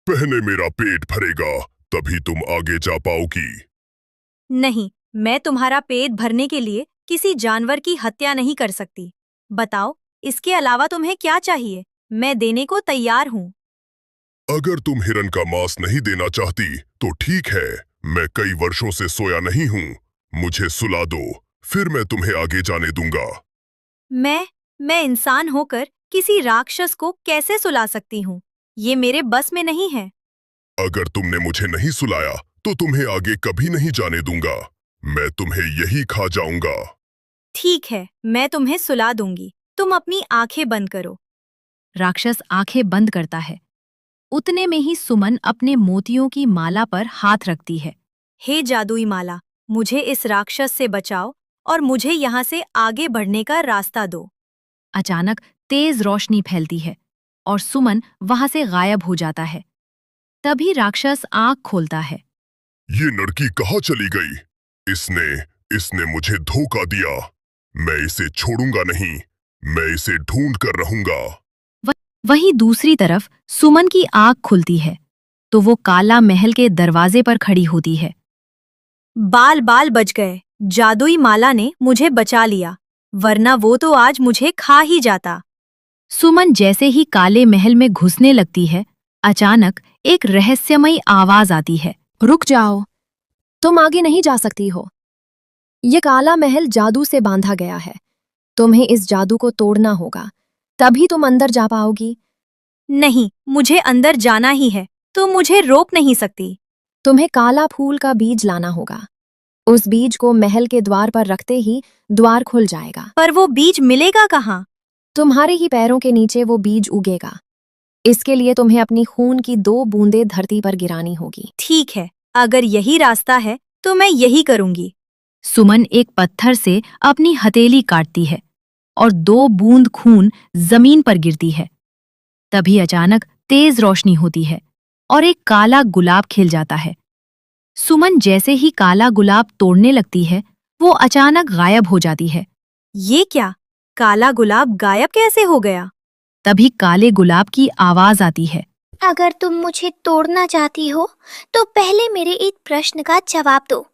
पहले मेरा पेट भरेगा, तभी तुम आगे जा पाओगी। नहीं, मैं तुम्हारा पेट भरने के लिए किसी जानवर की हत्या नहीं कर सकती। बताओ, इसके अलावा तुम्हें क्या चाहिए? मैं देने को तैयार हूँ। अगर तुम हिरन का मांस नहीं देना चाहती तो ठीक है, मैं कई वर्षों से सोया नहीं हूँ। मुझे सुला दो, फिर मैं तुम्हें आगे जाने दूंगा। मैं इंसान होकर किसी राक्षस को कैसे सुला सकती हूँ? ये मेरे बस में नहीं है। अगर तुमने मुझे नहीं सुलाया तो तुम्हें आगे कभी नहीं जाने दूंगा। मैं तुम्हें यही खा जाऊंगा। ठीक है, मैं तुम्हें सुला दूंगी। तुम अपनी आंखें बंद करो। राक्षस आंखें बंद करता है। उतने में ही सुमन अपने मोतियों की माला पर हाथ रखती है। हे जादुई माला, मुझे इस राक्षस से बचाओ और मुझे यहाँ से आगे बढ़ने का रास्ता दो। अचानक तेज रोशनी फैलती है और सुमन वहां से गायब हो जाता है। तभी राक्षस आंख खोलता है। ये लड़की कहाँ चली गई? इसने मुझे धोखा दिया। मैं इसे छोड़ूंगा नहीं। मैं इसे ढूंढ कर रहूंगा। वहीं दूसरी तरफ सुमन की आंख खुलती है तो वो काला महल के दरवाजे पर खड़ी होती है। बाल बाल बच गए। जादुई माला ने मुझे बचा लिया, वरना वो तो आज मुझे खा ही जाता। सुमन जैसे ही काले महल में घुसने लगती है, अचानक एक रहस्यमयी आवाज आती है। रुक जाओ, तुम आगे नहीं जा सकती हो। ये काला महल जादू से बांधा गया है। तुम्हें इस जादू को तोड़ना होगा, तभी तुम अंदर जा पाओगी। नहीं, मुझे अंदर जाना ही है, तो मुझे रोक नहीं सकती। तुम्हें काला फूल का बीज लाना होगा। उस बीज को महल के द्वार पर रखते ही द्वार खुल जाएगा। पर वो बीज मिलेगा कहाँ? तुम्हारे ही पैरों के नीचे वो बीज उगेगा। इसके लिए तुम्हें अपनी खून की 2 बूंदें धरती पर गिरानी होगी। ठीक है, अगर यही रास्ता है तो मैं यही करूंगी। सुमन एक पत्थर से अपनी हथेली काटती है और 2 बूंद खून जमीन पर गिरती है। तभी अचानक तेज रोशनी होती है और एक काला गुलाब खिल जाता है। सुमन जैसे ही काला गुलाब तोड़ने लगती है, वो अचानक गायब हो जाती है। ये क्या? काला गुलाब गायब कैसे हो गया? तभी काले गुलाब की आवाज आती है। अगर तुम मुझे तोड़ना चाहती हो तो पहले मेरे एक प्रश्न का जवाब दो।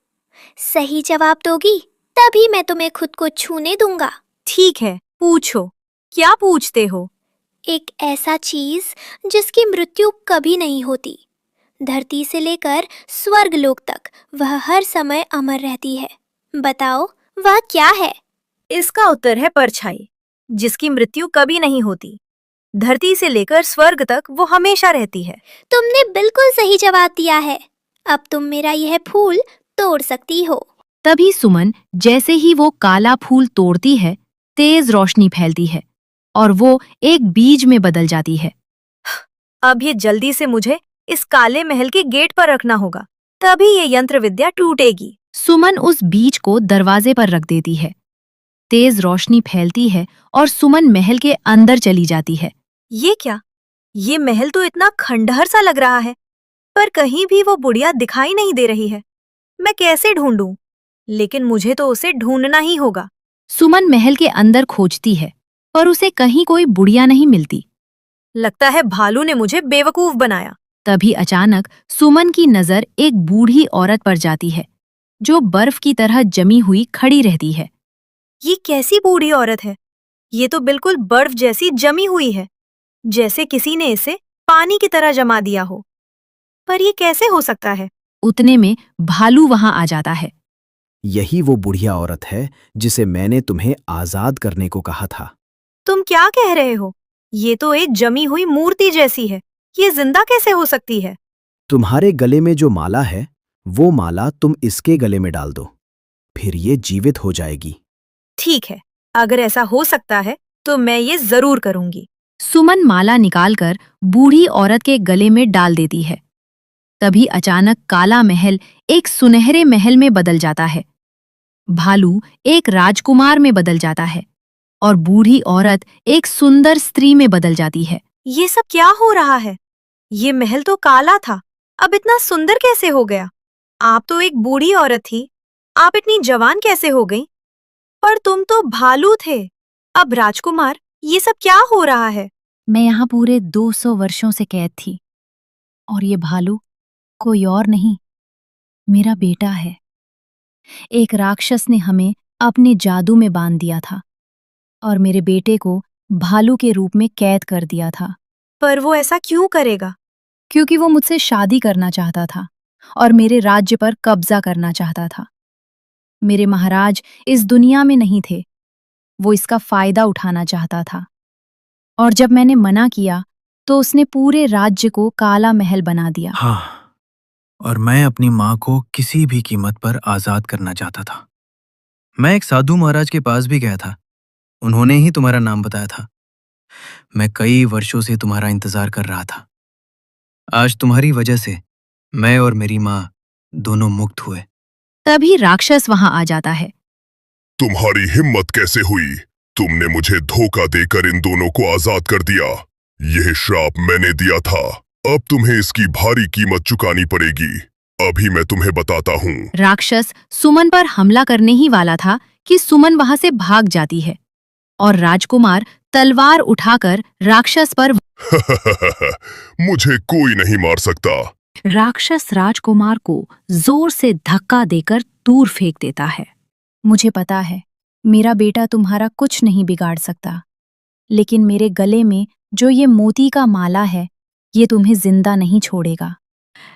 सही जवाब दोगी तभी मैं तुम्हें खुद को छूने दूंगा। ठीक है, पूछो। क्या पूछते हो? एक ऐसा चीज जिसकी मृत्यु कभी नहीं होती। धरती से लेकर स्वर्ग लोक तक वह हर समय अमर रहती है। बताओ वह क्या है? इसका उत्तर है परछाई, जिसकी मृत्यु कभी नहीं होती। धरती से लेकर स्वर्ग तक वो हमेशा रहती है। तुमने बिल्कुल सही जवाब दिया है। अब तुम मेरा यह फूल तोड़ सकती हो। तभी सुमन जैसे ही वो काला फूल तोड़ती है, तेज रोशनी फैलती है और वो एक बीज में बदल जाती है। अब ये जल्दी से मुझे इस काले महल के गेट पर रखना होगा, तभी ये यंत्र विद्या टूटेगी। सुमन उस बीज को दरवाजे पर रख देती है। तेज रोशनी फैलती है और सुमन महल के अंदर चली जाती है। ये क्या? ये महल तो इतना खंडहर सा लग रहा है, पर कहीं भी वो बुढ़िया दिखाई नहीं दे रही है। मैं कैसे ढूंढूं? लेकिन मुझे तो उसे ढूंढना ही होगा। सुमन महल के अंदर खोजती है, पर उसे कहीं कोई बुढ़िया नहीं मिलती। लगता है भालू ने मुझे बेवकूफ बनाया। तभी अचानक सुमन की नजर एक बूढ़ी औरत पर जाती है, जो बर्फ की तरह जमी हुई खड़ी रहती है। ये कैसी बूढ़ी औरत है? ये तो बिल्कुल बर्फ जैसी जमी हुई है, जैसे किसी ने इसे पानी की तरह जमा दिया हो। पर ये कैसे हो सकता है? उतने में भालू वहां आ जाता है। यही वो बुढ़िया औरत है जिसे मैंने तुम्हें आजाद करने को कहा था। तुम क्या कह रहे हो? ये तो एक जमी हुई मूर्ति जैसी है। ये जिंदा कैसे हो सकती है? तुम्हारे गले में जो माला है, वो माला तुम इसके गले में डाल दो, फिर ये जीवित हो जाएगी। ठीक है, अगर ऐसा हो सकता है तो मैं ये जरूर करूंगी। सुमन माला निकालकर बूढ़ी औरत के गले में डाल देती है। तभी अचानक काला महल एक सुनहरे महल में बदल जाता है। भालू एक राजकुमार में बदल जाता है और बूढ़ी औरत एक सुंदर स्त्री में बदल जाती है। ये सब क्या हो रहा है? ये महल तो काला था, अब इतना सुंदर कैसे हो गया? आप तो एक बूढ़ी औरत थी, आप इतनी जवान कैसे हो गई? पर तुम तो भालू थे, अब राजकुमार। ये सब क्या हो रहा है? मैं यहाँ पूरे 200 वर्षों से कैद थी, और ये भालू कोई और नहीं, मेरा बेटा है। एक राक्षस ने हमें अपने जादू में बांध दिया था और मेरे बेटे को भालू के रूप में कैद कर दिया था। पर वो ऐसा क्यों करेगा? क्योंकि वो मुझसे शादी करना चाहता था और मेरे राज्य पर कब्जा करना चाहता था। मेरे महाराज इस दुनिया में नहीं थे, वो इसका फायदा उठाना चाहता था। और जब मैंने मना किया तो उसने पूरे राज्य को काला महल बना दिया। हाँ, और मैं अपनी माँ को किसी भी कीमत पर आजाद करना चाहता था। मैं एक साधु महाराज के पास भी गया था, उन्होंने ही तुम्हारा नाम बताया था। मैं कई वर्षों से तुम्हारा इंतजार कर रहा था। आज तुम्हारी वजह से मैं और मेरी माँ दोनों मुक्त हुए। तभी राक्षस वहां आ जाता है। तुम्हारी हिम्मत कैसे हुई? तुमने मुझे धोखा देकर इन दोनों को आजाद कर दिया। यह श्राप मैंने दिया था, अब तुम्हें इसकी भारी कीमत चुकानी पड़ेगी। अभी मैं तुम्हें बताता हूँ। राक्षस सुमन पर हमला करने ही वाला था कि सुमन वहां से भाग जाती है और राजकुमार तलवार उठाकर राक्षस पर मुझे कोई नहीं मार सकता। राक्षस राजकुमार को जोर से धक्का देकर दूर फेंक देता है। मुझे पता है मेरा बेटा तुम्हारा कुछ नहीं बिगाड़ सकता, लेकिन मेरे गले में जो ये मोती का माला है, ये तुम्हें जिंदा नहीं छोड़ेगा।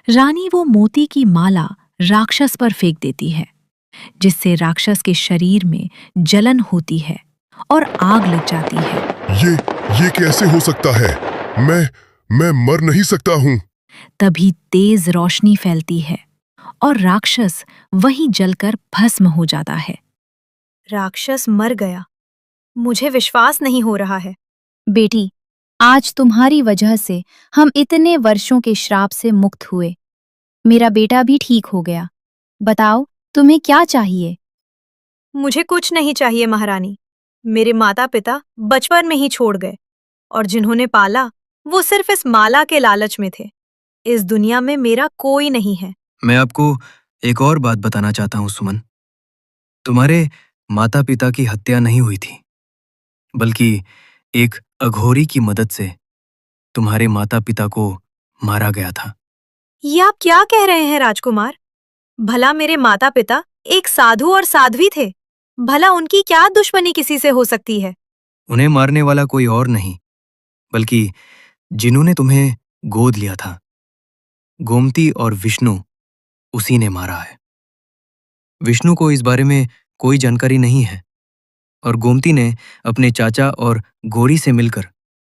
रानी वो मोती की माला राक्षस पर फेंक देती है, जिससे राक्षस के शरीर में जलन होती है और आग लग जाती है। ये कैसे हो सकता है? मैं मर नहीं सकता हूँ। तभी तेज रोशनी फैलती है और राक्षस वहीं जलकर भस्म हो जाता है। राक्षस मर गया। मुझे विश्वास नहीं हो रहा है। बेटी, आज तुम्हारी वजह से हम इतने वर्षों के श्राप से मुक्त हुए। मेरा बेटा भी ठीक हो गया। बताओ, तुम्हें क्या चाहिए? मुझे कुछ नहीं चाहिए महारानी। मेरे माता पिता बचपन में ही छोड़ गए, और जिन्होंने पाला वो सिर्फ इस माला के लालच में थे। इस दुनिया में मेरा कोई नहीं है। मैं आपको एक और बात बताना चाहता हूँ सुमन। तुम्हारे माता पिता की हत्या नहीं हुई थी, बल्कि एक अघोरी की मदद से तुम्हारे माता पिता को मारा गया था। ये आप क्या कह रहे हैं राजकुमार? भला मेरे माता पिता एक साधु और साध्वी थे। भला उनकी क्या दुश्मनी किसी से हो सकती है? उन्हें मारने वाला कोई और नहीं, बल्कि जिन्होंने तुम्हें गोद लिया था, गोमती और विष्णु, उसी ने मारा है। विष्णु को इस बारे में कोई जानकारी नहीं है, और गोमती ने अपने चाचा और गौरी से मिलकर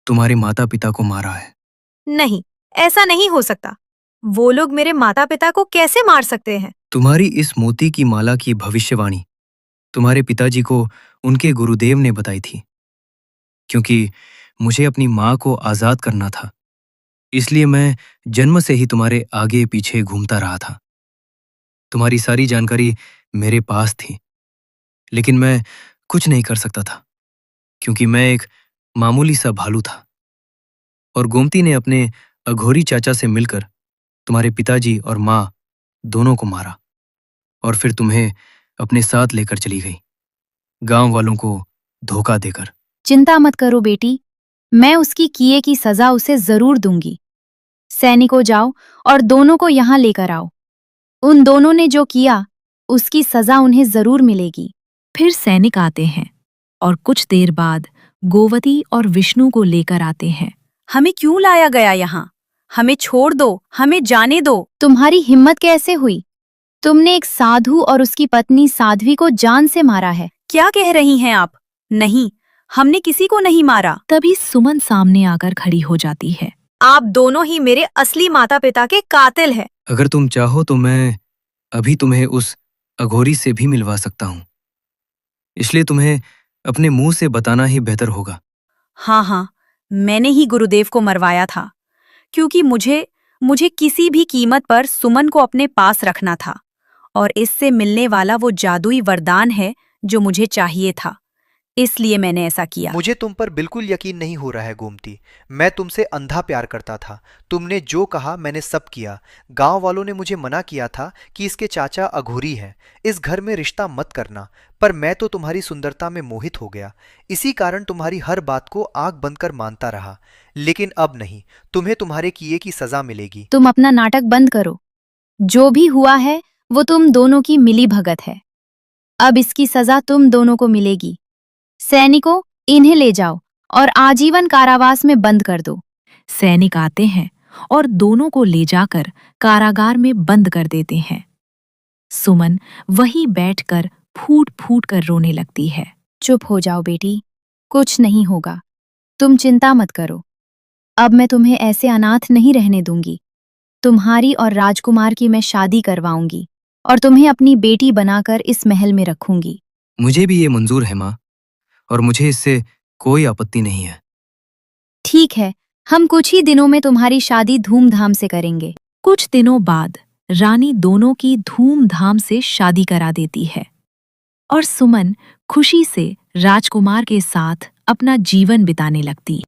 तुम्हारे माता पिता को मारा है। नहीं, ऐसा नहीं हो सकता। वो लोग मेरे माता पिता को कैसे मार सकते हैं? तुम्हारी इस मोती की माला की भविष्यवाणी तुम्हारे पिताजी को उनके गुरुदेव ने बताई थी। क्योंकि मुझे अपनी माँ को आजाद करना था, इसलिए मैं जन्म से ही तुम्हारे आगे पीछे घूमता रहा था। तुम्हारी सारी जानकारी मेरे पास थी, लेकिन मैं कुछ नहीं कर सकता था क्योंकि मैं एक मामूली सा भालू था। और गोमती ने अपने अघोरी चाचा से मिलकर तुम्हारे पिताजी और माँ दोनों को मारा और फिर तुम्हें अपने साथ लेकर चली गई, गांव वालों को धोखा देकर। चिंता मत करो बेटी, मैं उसकी किए की सजा उसे जरूर दूंगी। सैनिकों जाओ और दोनों को यहाँ लेकर आओ। उन दोनों ने जो किया उसकी सजा उन्हें जरूर मिलेगी। फिर सैनिक आते हैं और कुछ देर बाद गोवती और विष्णु को लेकर आते हैं। हमें क्यों लाया गया यहाँ? हमें छोड़ दो, हमें जाने दो। तुम्हारी हिम्मत कैसे हुई? तुमने एक साधु और उसकी पत्नी साध्वी को जान से मारा है। क्या कह रही हैं आप? नहीं, हमने किसी को नहीं मारा। तभी सुमन सामने आकर खड़ी हो जाती है। आप दोनों ही मेरे असली माता पिता के कातिल हैं। अगर तुम चाहो तो मैं अभी तुम्हें उस अघोरी से भी मिलवा सकता हूँ, इसलिए तुम्हें अपने मुंह से बताना ही बेहतर होगा। हाँ, मैंने ही गुरुदेव को मरवाया था, क्योंकि मुझे किसी भी कीमत पर सुमन को अपने पास रखना था और इससे मिलने वाला वो जादुई वरदान है जो मुझे चाहिए था, इसलिए मैंने ऐसा किया। मुझे तुम पर बिल्कुल यकीन नहीं हो रहा है गोमती। मैं तुमसे अंधा प्यार करता था। तुमने जो कहा मैंने सब किया। गांव वालों ने मुझे मना किया था कि इसके चाचा अघोरी हैं, इस घर में रिश्ता मत करना, पर मैं तो तुम्हारी सुंदरता में मोहित हो गया। इसी कारण तुम्हारी हर बात को आंख बंद कर मानता रहा। लेकिन अब नहीं, तुम्हें तुम्हारे किए की सजा मिलेगी। तुम अपना नाटक बंद करो। जो भी हुआ है वो तुम दोनों की मिली भगत है। अब इसकी सजा तुम दोनों को मिलेगी। सैनिकों, इन्हें ले जाओ और आजीवन कारावास में बंद कर दो। सैनिक आते हैं और दोनों को ले जाकर कारागार में बंद कर देते हैं। सुमन वहीं बैठकर फूट फूट कर रोने लगती है। चुप हो जाओ बेटी, कुछ नहीं होगा। तुम चिंता मत करो। अब मैं तुम्हें ऐसे अनाथ नहीं रहने दूंगी। तुम्हारी और राजकुमार की मैं शादी करवाऊंगी और तुम्हें अपनी बेटी बनाकर इस महल में रखूंगी। मुझे भी ये मंजूर है माँ, और मुझे इससे कोई आपत्ति नहीं है। ठीक है, हम कुछ ही दिनों में तुम्हारी शादी धूमधाम से करेंगे। कुछ दिनों बाद रानी दोनों की धूमधाम से शादी करा देती है और सुमन खुशी से राजकुमार के साथ अपना जीवन बिताने लगती।